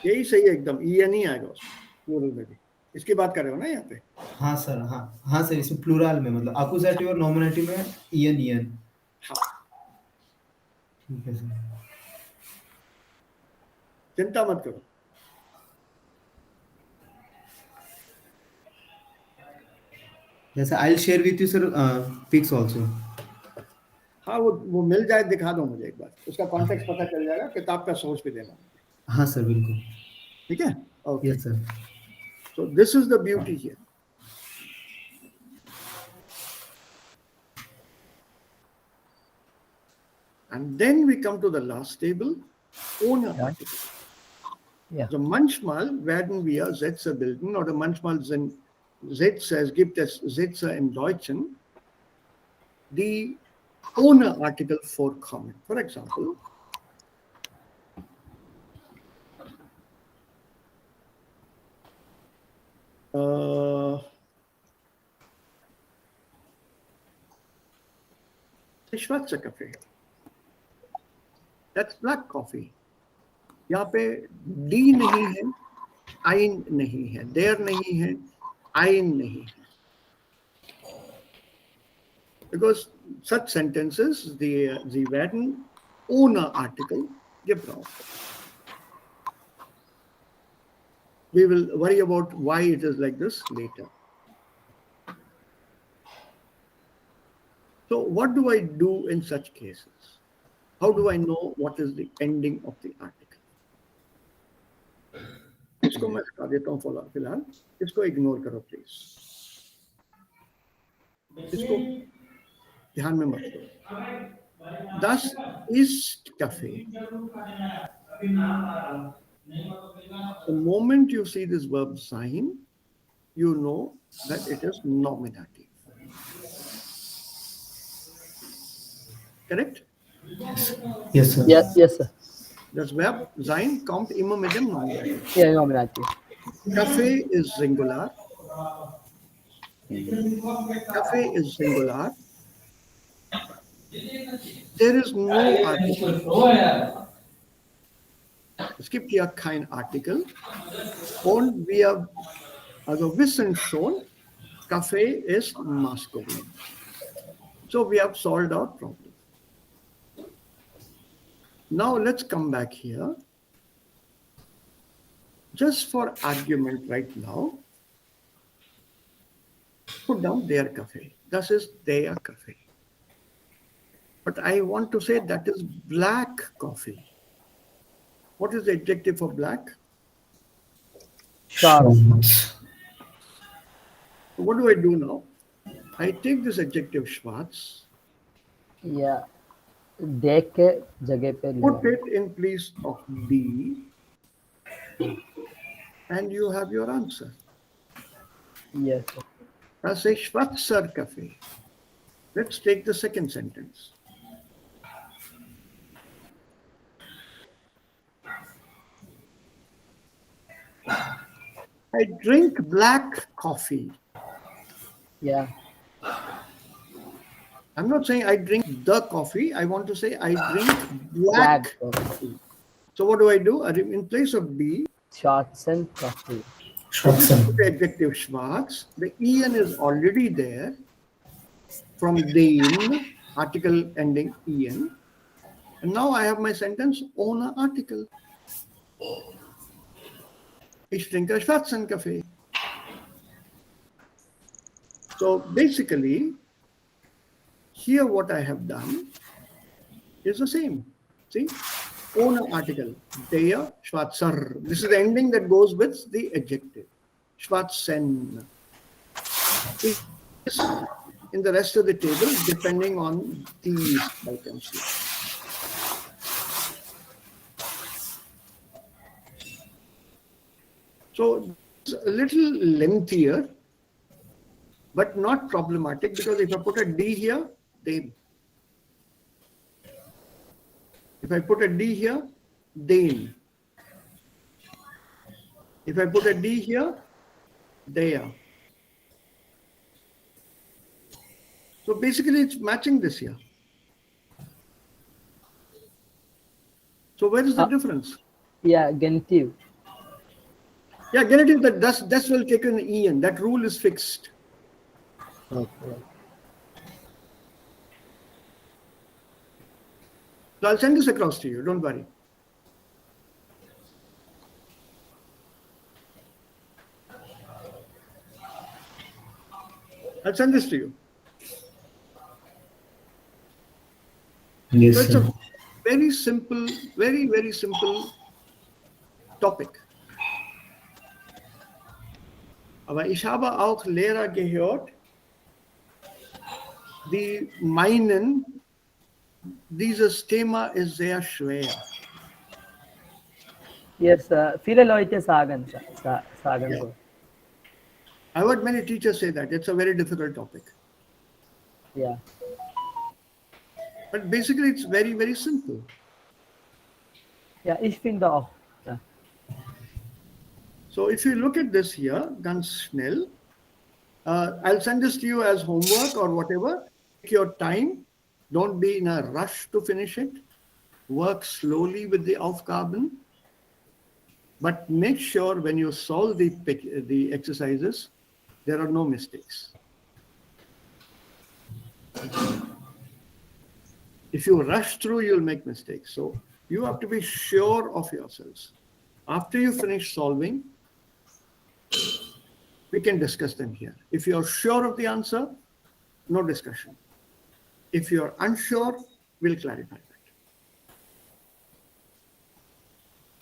यही सही है एकदम, ईएन ही आएगा प्लूरल में भी। इसकी बात कर रहे हो ना यहाँ पे? हाँ सर, हाँ सर, इसमें प्लूरल में मतलब अक्यूजेटिव और नॉमिनेटिव में ईएन। हाँ ठीक है सर, चिंता मत करो। जैसे I will share with you sir pics also. हाँ वो मिल जाए, दिखा दो मुझे एक बार, उसका कॉन्टेक्स्ट पता चल जाएगा, किताब का सोर्स भी देना। हाँ सर बिल्कुल। ठीक है, okay. Yes sir. So this is the beauty here. And then we come to the last table, owner article. Ja. Also manchmal werden wir Sätze bilden oder manchmal sind Sätze, es gibt es Sätze im Deutschen, die ohne Artikel vorkommen. For example, der schwarze Kaffee. That's black coffee. यहाँ पे D नहीं है, आइन नहीं है, देर नहीं है, आइन नहीं है. Because such sentences, sie werden ohne Artikel gebraucht. We will worry about why it is like this later. what do I do in such cases? How do I know what is the ending of the article? इसको मैं हटा देता हूँ फिलहाल, इसको ignore करो please, इसको ध्यान में मत लो. Das ist Kaffee. The moment you see this verb sein, you know that it is nominative. Correct? Yes, sir. Yes, sir. Das Verb sein kommt immer mit dem Nominativ. Yeah, nominative. Kaffee is singular. Kaffee is singular. There is no article. Es gibt hier kein Artikel. Und wir, also wissen schon, Kaffee is masculine. So we have solved our problem. Now let's come back here. Just for argument right now, put down their cafe. This is their cafe. But I want to say that is black coffee. What is the adjective for black? Schwarz. So what do I do now? I take this adjective schwarz. Yeah. देख के जगह पे Put it in place of D. And you have your answer. Yes, sir. That's a Schwarzer Kaffee. Let's take the second sentence. I drink black coffee. Yeah. I'm not saying I drink the coffee. I want to say I drink black coffee. So what do? In place of D, Schwarzen coffee. Schwarzen. The adjective schwarz. The en is already there from den, article ending en. And now I have my sentence ohne article. Ich trinke schwarzen Kaffee. So basically, here what I have done is the same. See, ohne article, der Schwarzer. This is the ending that goes with the adjective. Schwarzen. It is in the rest of the table, depending on these items here. So it's a little lengthier, but not problematic, because if I put a D here, then. If I put a D here, then. If I put a D here, there. So basically it's matching this here. So where is the difference? Yeah, genitive. Yeah, genitive, that das will take an en. That rule is fixed. Okay. So I'll send this across to you, don't worry. I'll send this to you. Yes, So it's sir. a very simple, very, very simple topic. Aber ich habe auch Lehrer gehört, die meinen, dieses Thema ist sehr schwer. Yes, viele Leute sagen Yeah. so. I heard many teachers say that it's a very difficult topic. Yeah. But basically it's very, very simple. Ja, ich finde auch. Ja. So if you look at this here, ganz schnell, I'll send this to you as homework or whatever. Take your time. Don't be in a rush to finish it. Work slowly with the Aufgaben. But make sure when you solve the exercises, there are no mistakes. If you rush through, you'll make mistakes. So you have to be sure of yourselves. After you finish solving, we can discuss them here. If you're sure of the answer, no discussion. If you're unsure, we'll clarify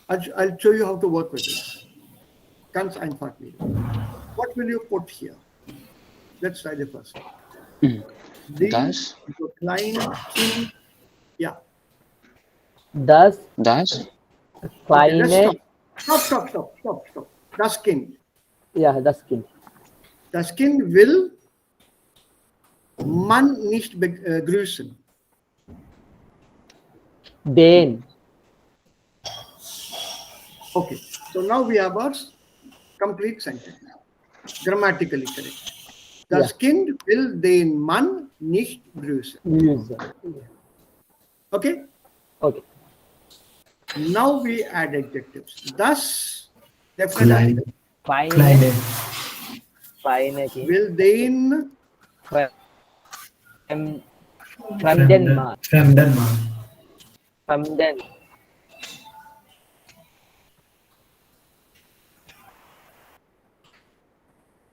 that. I'll show you how to work with this. Ganz einfach wieder. What will you put here? Let's try the first one. Das. The klein Kind. Yeah. Das Das. Okay, kleine, let's stop. Das Kind. ja, das Kind. Das Kind will man nicht begrüßen. Den. Okay, so now we have our complete sentence. Grammatically correct. Das Kind will den Mann nicht grüßen. Okay? Okay. Now we add adjectives. Das definitely Kleine Kind. will den Fremden Mann. Fremden.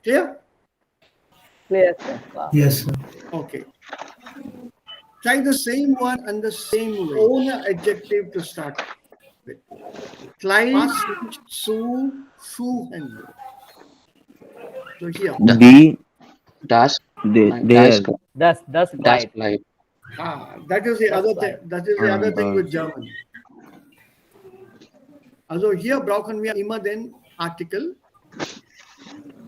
Clear? Clear, sir. Wow. Yes, sir. Okay. Try the same one and the same way. Own an adjective to start with. Klein zu Schuhen. So here. Die, Das. there. Das Kleid. Kleid. That is the other thing. That is the other thing with German. Also hier brauchen wir immer den Artikel,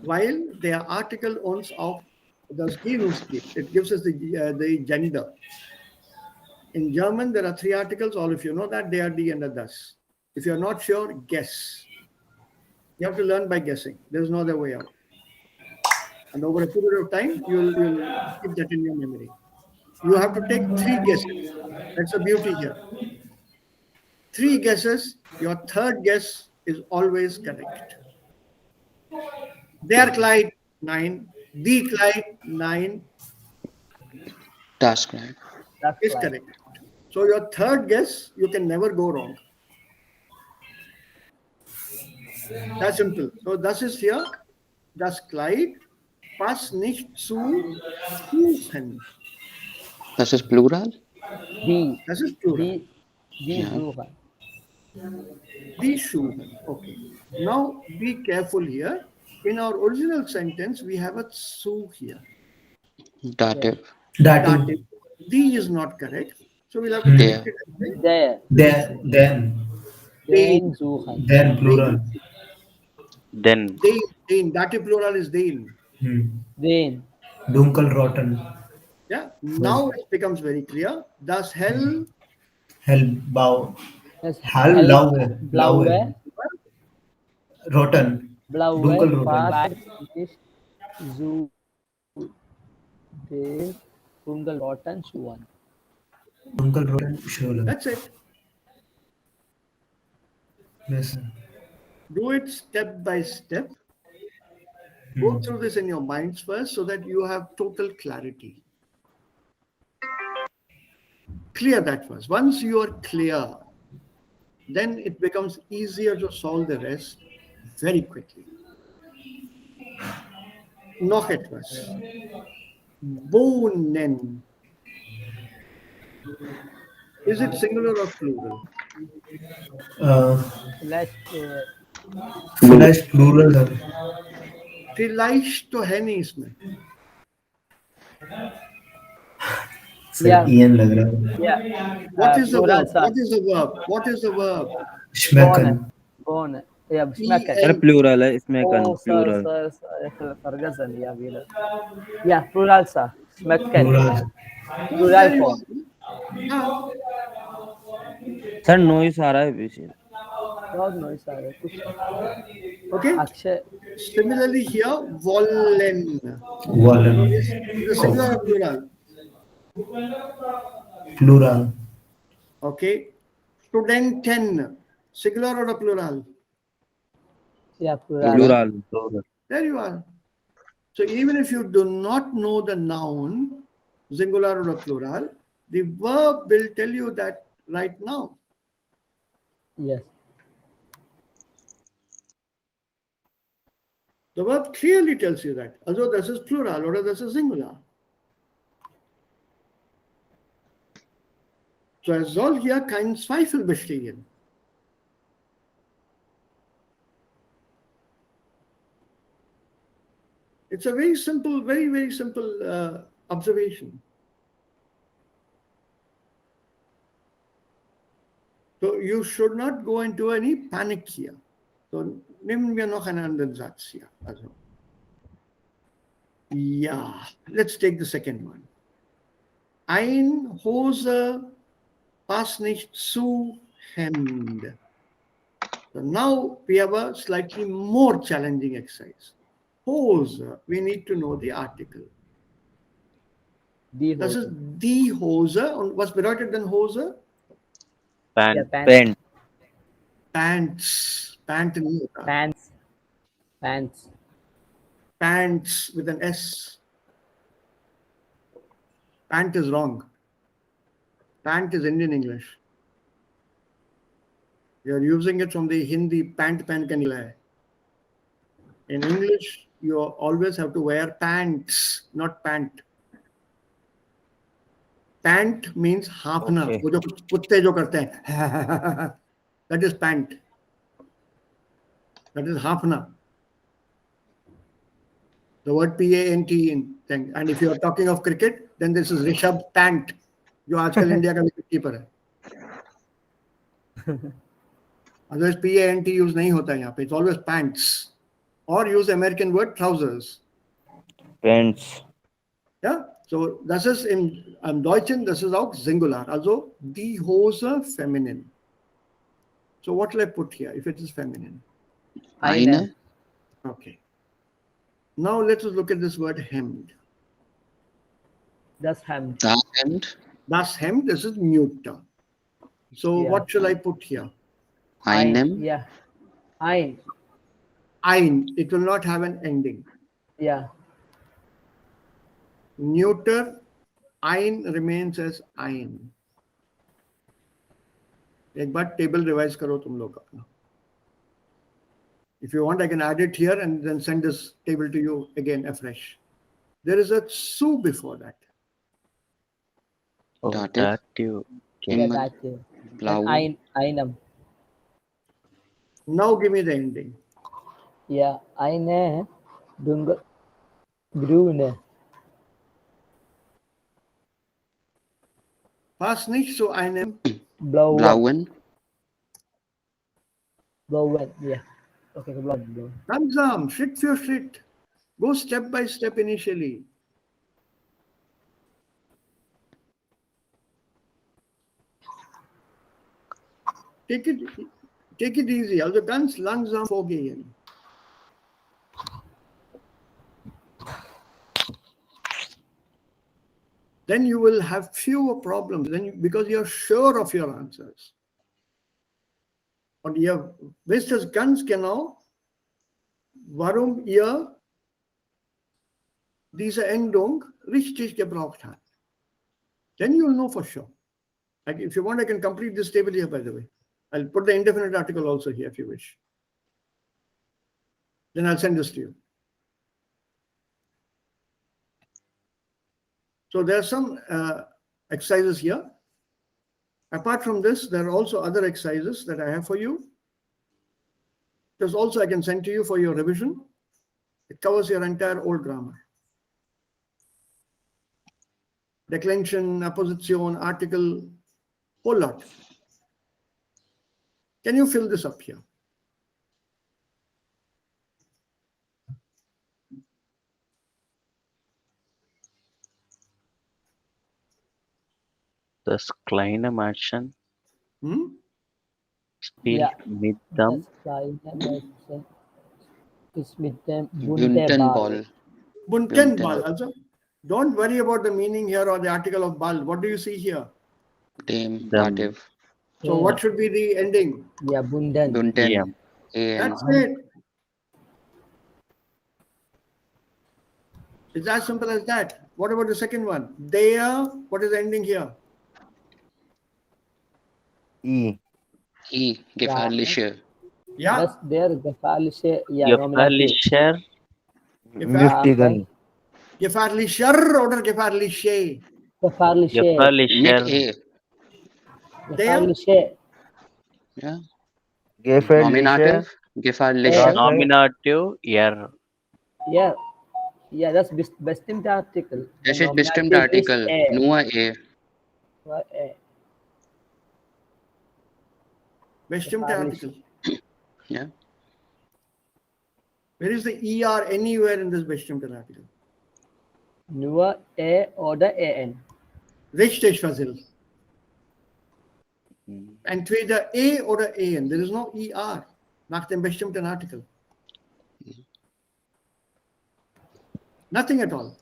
weil der Artikel uns auch das Genus gibt. It gives us the gender. In German, there are 3 articles. All of you know that they are die and the das. If you're not sure, guess. You have to learn by guessing. There's no other way out. And over a period of time, you'll keep that in your memory. You have to take 3 guesses. That's the beauty here. 3 guesses, your third guess is always correct. Der Kleid, 9. Die Kleid, 9. Das Kleid. Is correct. So your third guess, you can never go wrong. That's simple. So das ist hier, das Kleid passt nicht zu Schuhen. Das ist Plural? Die. Das ist Plural. Die Schuhe. Die Schuhe. Okay. Now be careful here. In our original sentence, we have a zu here. Dative. Dative. Die is not correct. So we'll have to correct it. Der. Den Schuhe. Then plural. Then. Den. Dative plural is den. Den. Dunkelroten. Yeah. Now it becomes very clear. Das Hellblau. Blaue. Roten. Blaue. Dunkelroten. Farbe ist zu den dunkelroten Schuhen. Dunkelroten Schuhe. That's it. Yes, sir. Do it step by step. Go through this in your minds first so that you have total clarity. Clear that first. Once you are clear, then it becomes easier to solve the rest very quickly. Noch etwas. Wohnen. Is it singular or plural? Vielleicht plural, sir. Vielleicht तो है नहीं इसमें. Sir, Ian लग रहा है. Yeah. What is the plural, verb? sir. What is the verb? Schmecken. Born. Yeah, schmecken. Sir plural है इसमें Oh, plural sir, vergessen, ja, wieder. Yeah, plural, sir. Schmecken. Plural. Plural form. Sir noise आ रहा है पीछे बहुत noise आ रहा है कुछ. Okay. Akshay. Similarly here, wollen. Is it singular or plural? Plural. Okay. Studenten. Singular or a plural? Yeah, plural. Plural There you are. So even if you do not know the noun, singular or a plural, the verb will tell you that right now. Yes. The verb clearly tells you that. Although this is plural or this is singular. So es soll hier kein Zweifel bestehen. It's a very simple, very, very simple observation. So you should not go into any panic here. So nehmen wir noch einen anderen Satz hier. Also, ja, let's take the second one. Ein Hose passt nicht zu Hemd. So now we have a slightly more challenging exercise. Hose, we need to know the article. Die Das Hose. ist die Hose. Und was bedeutet denn Hose? Ja, Pant. Pants. Pant in Pants. Pants. Pants with an S. Pant is wrong. Pant is Indian English. You're using it from the Hindi pant ka nikla hai. In English, you always have to wear pants, not pant. Pant means हाफना. वो जो कुत्ते जो करते हैं. That is pant. That is हाफना. The word P-A-N-T in thing. And if you are talking of cricket, then this is Rishabh Pant, जो आजकल India का wicket keeper है. Otherwise P-A-N-T use नहीं होता है यहाँ पे. It's always pants. Or use American word trousers. Pants. Yeah. So das ist im Deutschen, das ist auch Singular. Also die Hose feminine. So what will I put here if it is feminine? Eine. Okay. Now let us look at this word hemd. Das Hemd. Das Hemd. Das Hemd, this is neuter. So Yeah. what shall I put here? Einem. Yeah. Ein. Ein. It will not have an ending. Yeah. Neuter, ein remains as ein. एक बार table revise करो तुम लोग अपना. If you want, I can add it here and then send this table to you again afresh. There is a su before that. Oh, Dative. dative. Yeah, Himmel. dative. Blau. And einem. Now give me the ending. Yeah. Eine. Dunkel. Grüne. Passt nicht so einem. Blaue. Blauen. Blauen. Yeah. Okay, blauen. Langsam, Schritt für Schritt. Go step by step initially. Take it easy. Also ganz langsam vorgehen. Then you will have fewer problems because you're sure of your answers. Und ihr wisst es ganz genau, warum ihr diese Endung richtig gebraucht habt. Then you'll know for sure. Like if you want, I can complete this table here, by the way. I'll put the indefinite article also here if you wish. Then I'll send this to you. So there are some exercises here. Apart from this, there are also other exercises that I have for you. There's also I can send to you for your revision. It covers your entire old grammar. Declension, apposition, article, whole lot. Can you fill this up here? Das kleine Mädchen spielt Ja. mit dem Das kleine Mädchen ist mit dem Bunten bunten Ball. Ball. Bunten Ball. Also, don't worry about the meaning here or the article of Ball. What do you see here? Dem. Dem. Dative. So what should be the ending? Yeah, bunten. Bunten. Yeah. An. That's it. It's as simple as that. What about the second one? There, what is the ending here? E. I. Gefährliche. Yeah. Das der gefährliche, ja, Nominativ. Gefährlicher. Giftigen. Gefährlicher oder gefährliche? Gefährliche. Gefährlicher. Mit E. Gefährliche. Yeah. Gefährliche. Nominative. Gefährliche. Nominative, er. Yeah. Yeah, that's bestimmte Artikel. The Das ist bestimmt nominative is Artikel. a. Nur A. A. Bestimmte Artikel. Yeah. Where is the ER anywhere in this bestimmte Artikel? Nur A oder AN. Richtig, Fazil. Entweder A oder AN. There is no ER nach dem bestimmten Artikel. Nothing at all.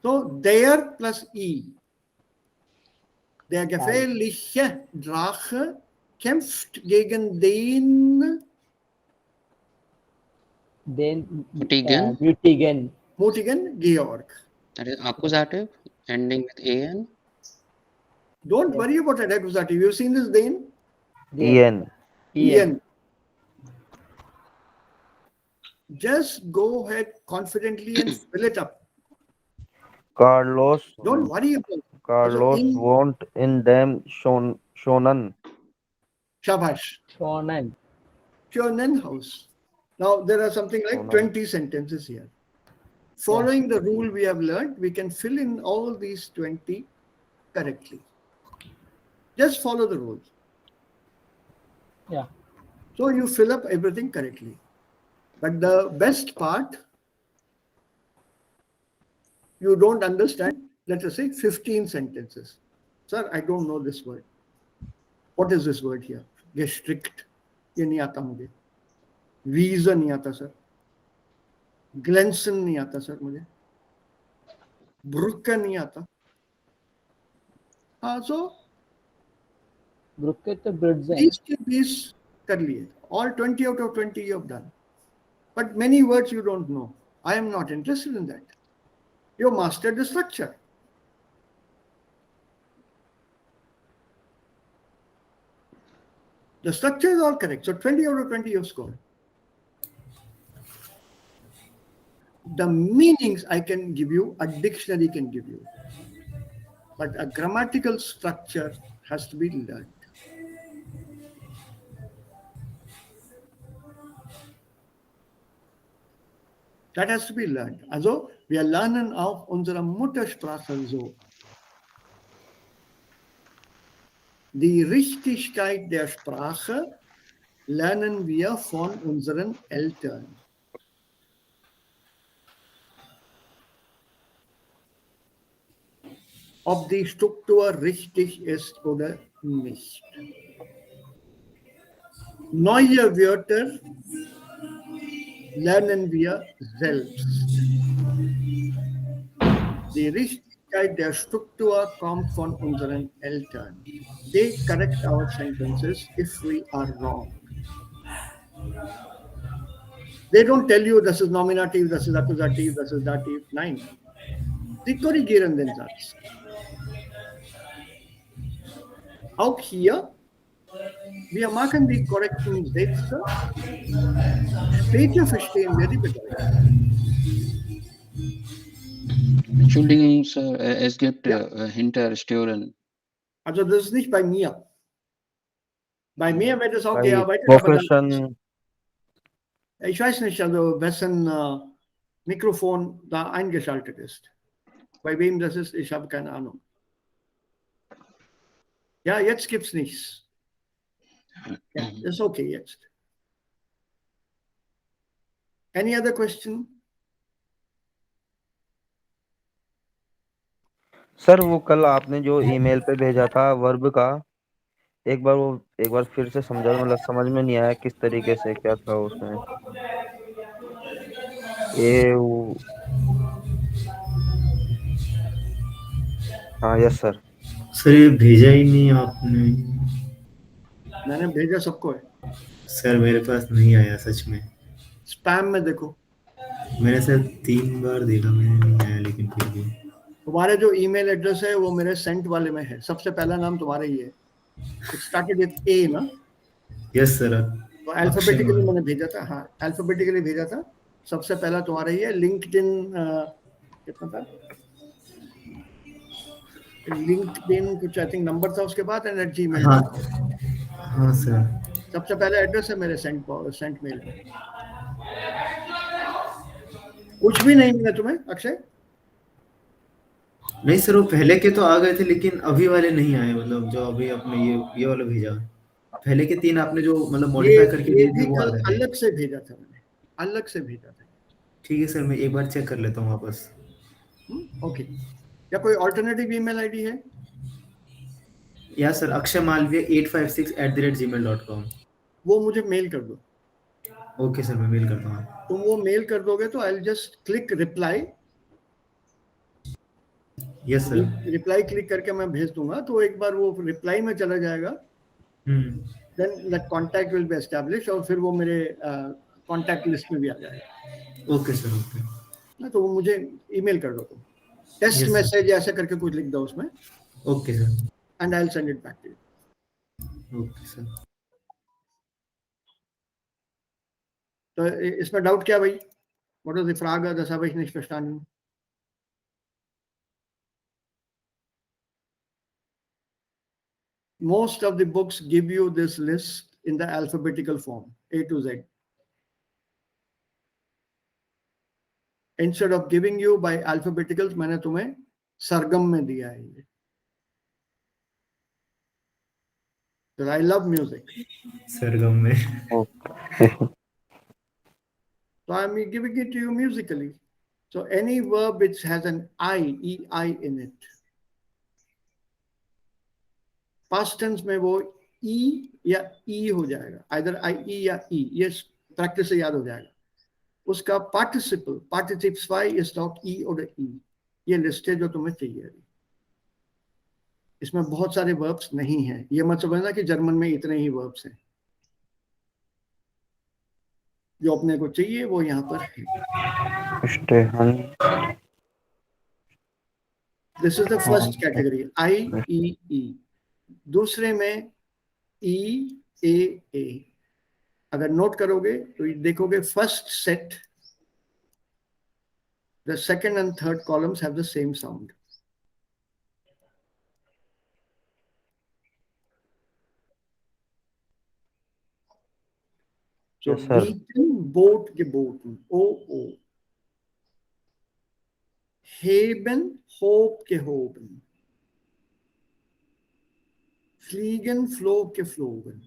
So, der plus E. Der gefährliche Drache kämpft gegen den mutigen Georg. That is accusative, ending with AN. Don't worry about that accusative. You've seen this den? Ian. Ian. Just go ahead confidently and fill it up. Carlos. Don't worry about it. Carlos won't in them shonen. Shabash. Shonen house. Now there are something like 20 sentences here. Following the rule we have learned, we can fill in all these 20 correctly. Just follow the rules. Yeah. So you fill up everything correctly. But the best part, you don't understand, let us say 15 sentences. Sir, I don't know this word. What is this word here? Gestrict. ये नहीं आता मुझे. Visa नहीं आता sir. Glenson नहीं आता sir मुझे. Brücke नहीं आता. So these कर लिए. All 20 out of 20 you have done. But many words you don't know. I am not interested in that. You mastered the structure. The structure is all correct. So 20 out of 20 you have scored. The meanings I can give you, a dictionary can give you. But a grammatical structure has to be learned. That has to be learned. Also, wir lernen auch unsere Muttersprache so. Die Richtigkeit der Sprache lernen wir von unseren Eltern. Ob die Struktur richtig ist oder nicht. Neue Wörter lernen wir selbst. Die Richtigkeit der Struktur kommt von unseren Eltern. They correct our sentences if we are wrong. They don't tell you this is nominative, this is accusative, this is dative. Nein. Sie korrigieren den Satz. Auch hier, wir machen die korrekten Sätze. Später verstehen wir die Bedeutung. Entschuldigung, Sir, es gibt Hinterstören. Also das ist nicht bei mir. Bei mir wird es auch Bei gearbeitet. Profession. Ich weiß nicht, also wessen Mikrofon da eingeschaltet ist. Bei wem das ist, ich habe keine Ahnung. Ja, jetzt gibt es nichts. Ja, ist okay jetzt. Any other question? Sir वो कल आपने जो email पे भेजा था verb का एक बार फिर से समझा, मतलब समझ में नहीं आया किस तरीके से क्या था उसमें. हाँ यस सर. सर ये भेजा ही नहीं आपने. मैंने भेजा सबको है. सर मेरे पास नहीं आया सच में. स्पैम में देखो. मैंने सर 3 बार देखा, मैंने नहीं आया, लेकिन फिर भी तुम्हारे जो ईमेल एड्रेस है वो मेरे सेंट वाले में है. सबसे पहला नाम तुम्हारा ही है. It started with A ना? Yes sir. तो अल्फाबेटिकली मैंने भेजा था. हाँ, अल्फाबेटिकली भेजा था. सबसे पहला तुम्हारा ही है. लिंक्डइन कितना था? लिंक्डइन कुछ आई थिंक नंबर था उसके बाद एंड हाँ @gmail.com। हाँ सर। सबसे पहले एड्रेस है मेरे सेंट मेल में। कुछ भी नहीं मिला तुम्हें अक्षय? नहीं सर, वो पहले के तो आ गए थे लेकिन अभी वाले नहीं आए, मतलब जो अभी आपने ये वाला भेजा। पहले के 3 आपने जो मतलब मॉडिफाई करके ये दिए थे भी वो आ कल गए थे। अलग से भेजा था मैंने, अलग से भेजा था। ठीक है सर, मैं एक बार चेक कर लेता हूँ वापस। ओके। या कोई ऑल्टरनेटिव ईमेल आईडी है? या सर, akshay malviya856@gmail.com। वो मुझे मेल कर दो। ओके सर, मैं मेल करता हूँ। तुम वो मेल कर दोगे तो I will just click reply. Yes sir. Reply click करके मैं भेज दूंगा, तो एक बार वो रिप्लाई में चला जाएगा, then that contact will be establish, और फिर वो मेरे कांटेक्ट लिस्ट में भी आ जाएगा। Okay sir, okay. ना तो वो मुझे ईमेल कर दो तुम, टेस्ट Yes, sir. मैसेज ऐसे करके कुछ लिख दो उसमें, okay sir. And I will send it back to you. Okay sir. तो इसमें डाउट क्या भाई? व्हाट इज द फ्राग, das habe ich nicht verstanden. Most of the books give you this list in the alphabetical form, A to Z. Instead of giving you by alphabeticals, मैंने तुम्हें सरगम में दिया है ये। Because I love music. सरगम में। So I'm giving it to you musically. So any verb which has an I, EI in it, past tense में वो E या E हो जाएगा, either IE या E, ये प्रैक्टिस से याद हो जाएगा। उसका participle, participle is not E और E। ये लिस्ट है जो तुम्हें चाहिए अभी। इसमें बहुत सारे वर्ब्स नहीं हैं, ये मत समझना कि जर्मन में इतने ही वर्ब्स हैं। जो अपने को चाहिए वो यहाँ पर है। This is the first category, IEE। दूसरे में EAA। अगर नोट करोगे तो देखोगे first set, the second and third columns have the same sound. So Yes, sir. bieten, Boot geboten, OO. Heben, Hob gehoben. Fliegen, Flog geflogen.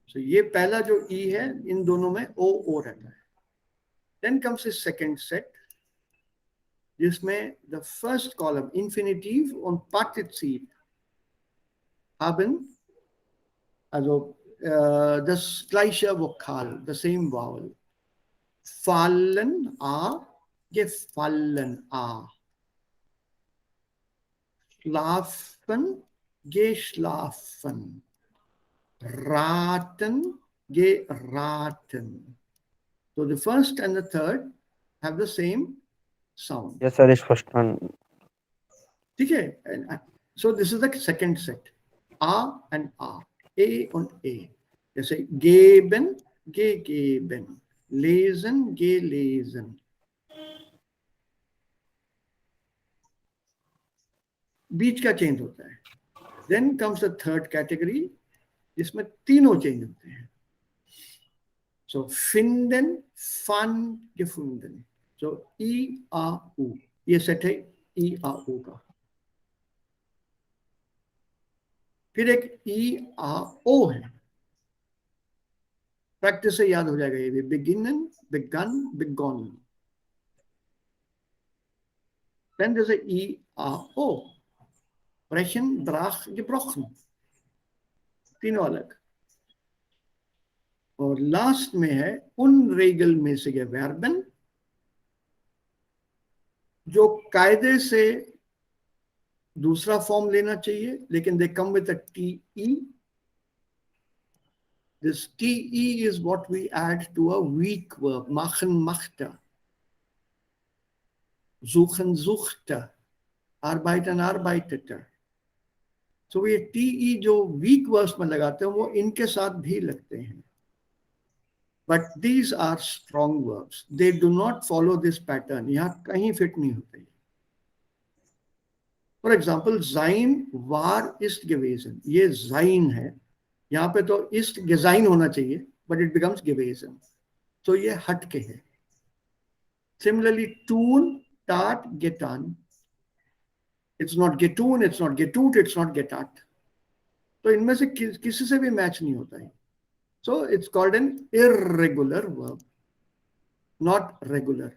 So ये पहला जो E है, इन दोनों में O रहता है। Then comes the second set, जिसमें the first column, infinitive und Partizip, haben also das gleiche Vokal, the same vowel. Fallen, A, gefallen, A. Schlafen, geschlafen. Raten, geraten. So the first and the third have the same sound. Yes, sir. Is first one. Okay. So this is the second set. A and A und A. They say geben, gegeben. Lesen, gelesen. बीच का change होता है। Then comes the third category, जिसमें तीनों change होते हैं। So finden, fand, gefunden. So I, A, U. ये set है I, A, U का। फिर एक I, A, O है। प्रैक्टिस से याद हो जाएगा ये भी। Beginnen, begun, begonnen. Then there's a I, A, O. Brechen, brach, gebrochen. तीनों अलग। और लास्ट में है unregelmäßige Verben, जो कायदे से दूसरा फॉर्म लेना चाहिए, लेकिन they come with a TE. This TE is what we add to a weak verb. Machen, machte. Suchen, suchte. Arbeiten, arbeitete. So ये TE जो weak verbs में लगाते हैं वो इनके साथ भी लगते हैं। But these are strong verbs. They do not follow this pattern. यहाँ कहीं फिट नहीं होते। फॉर एग्जाम्पल जाइन वार इस्ट gewesen, ये जाइन है, यहाँ पे तो इस्ट गेजाइन होना चाहिए, बट इट बिकम्स gewesen, तो ये हट के है. सिमिलरली टून, tat, getan, it's not getun, it's not getut, it's not getat. तो इनमें से किसी से भी मैच नहीं होता है. So it's called an irregular verb, not regular.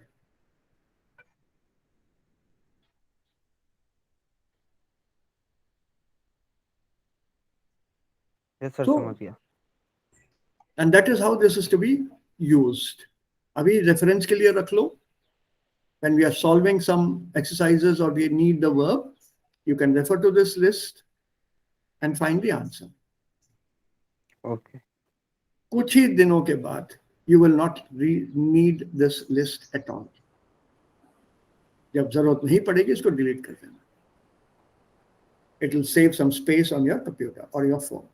Yes sir, So, समझ गया. and that is how this is to be used. अभी reference के लिए रख लो. When we are solving some exercises or we need the verb, you can refer to this list and find the answer. Okay. कुछ ही दिनों के बाद you will not need this list at all. जब जरूरत नहीं पड़ेगी इसको डिलीट कर देना. It will save some space on your computer or your phone.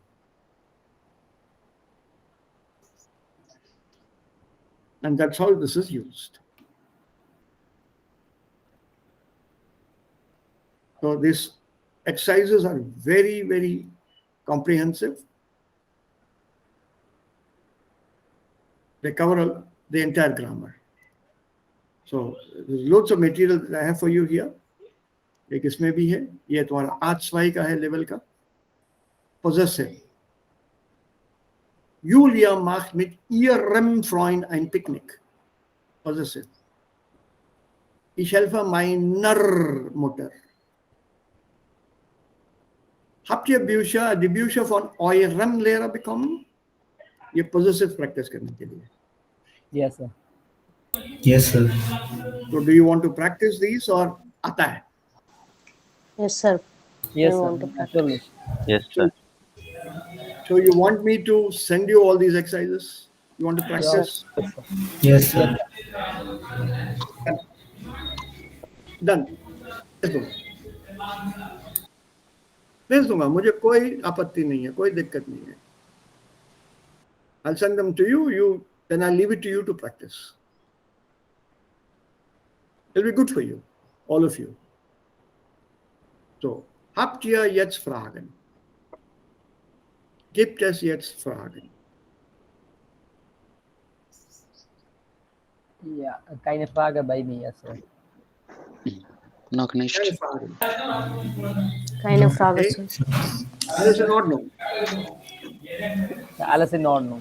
And that's how this is used. So these exercises are very, very comprehensive. They cover the entire grammar. So there's loads of material that I have for you here. एक इसमें भी है, ये तुम्हारा आज का है level का. Possessive. Julia macht mit ihrem Freund ein Picknick. Possessive. Ich helfe meiner Mutter. Habt ihr die Bücher von eurem Lehrer bekommen? ये possessive practice करने के लिए. Yes sir. Yes, sir. So do you want to practice these or आता है? Yes, sir. Yes I sir. want to practice. Absolutely. Yes, sir. So you want me to send you all these exercises? You want to practice? Yes, sir. Done. भेज दूंगा, मुझे कोई आपत्ति नहीं है, कोई दिक्कत नहीं है. I'll send them to you, then I'll leave it to you to practice. It'll be good for you, all of you. So, habt ihr jetzt Fragen? Gibt es jetzt Fragen? Yeah, keine Frage bei mir, yes sir. Noch nicht. Keine Fragen. Keine Frage, Okay. sir. Alles in Ordnung. Alles in Ordnung.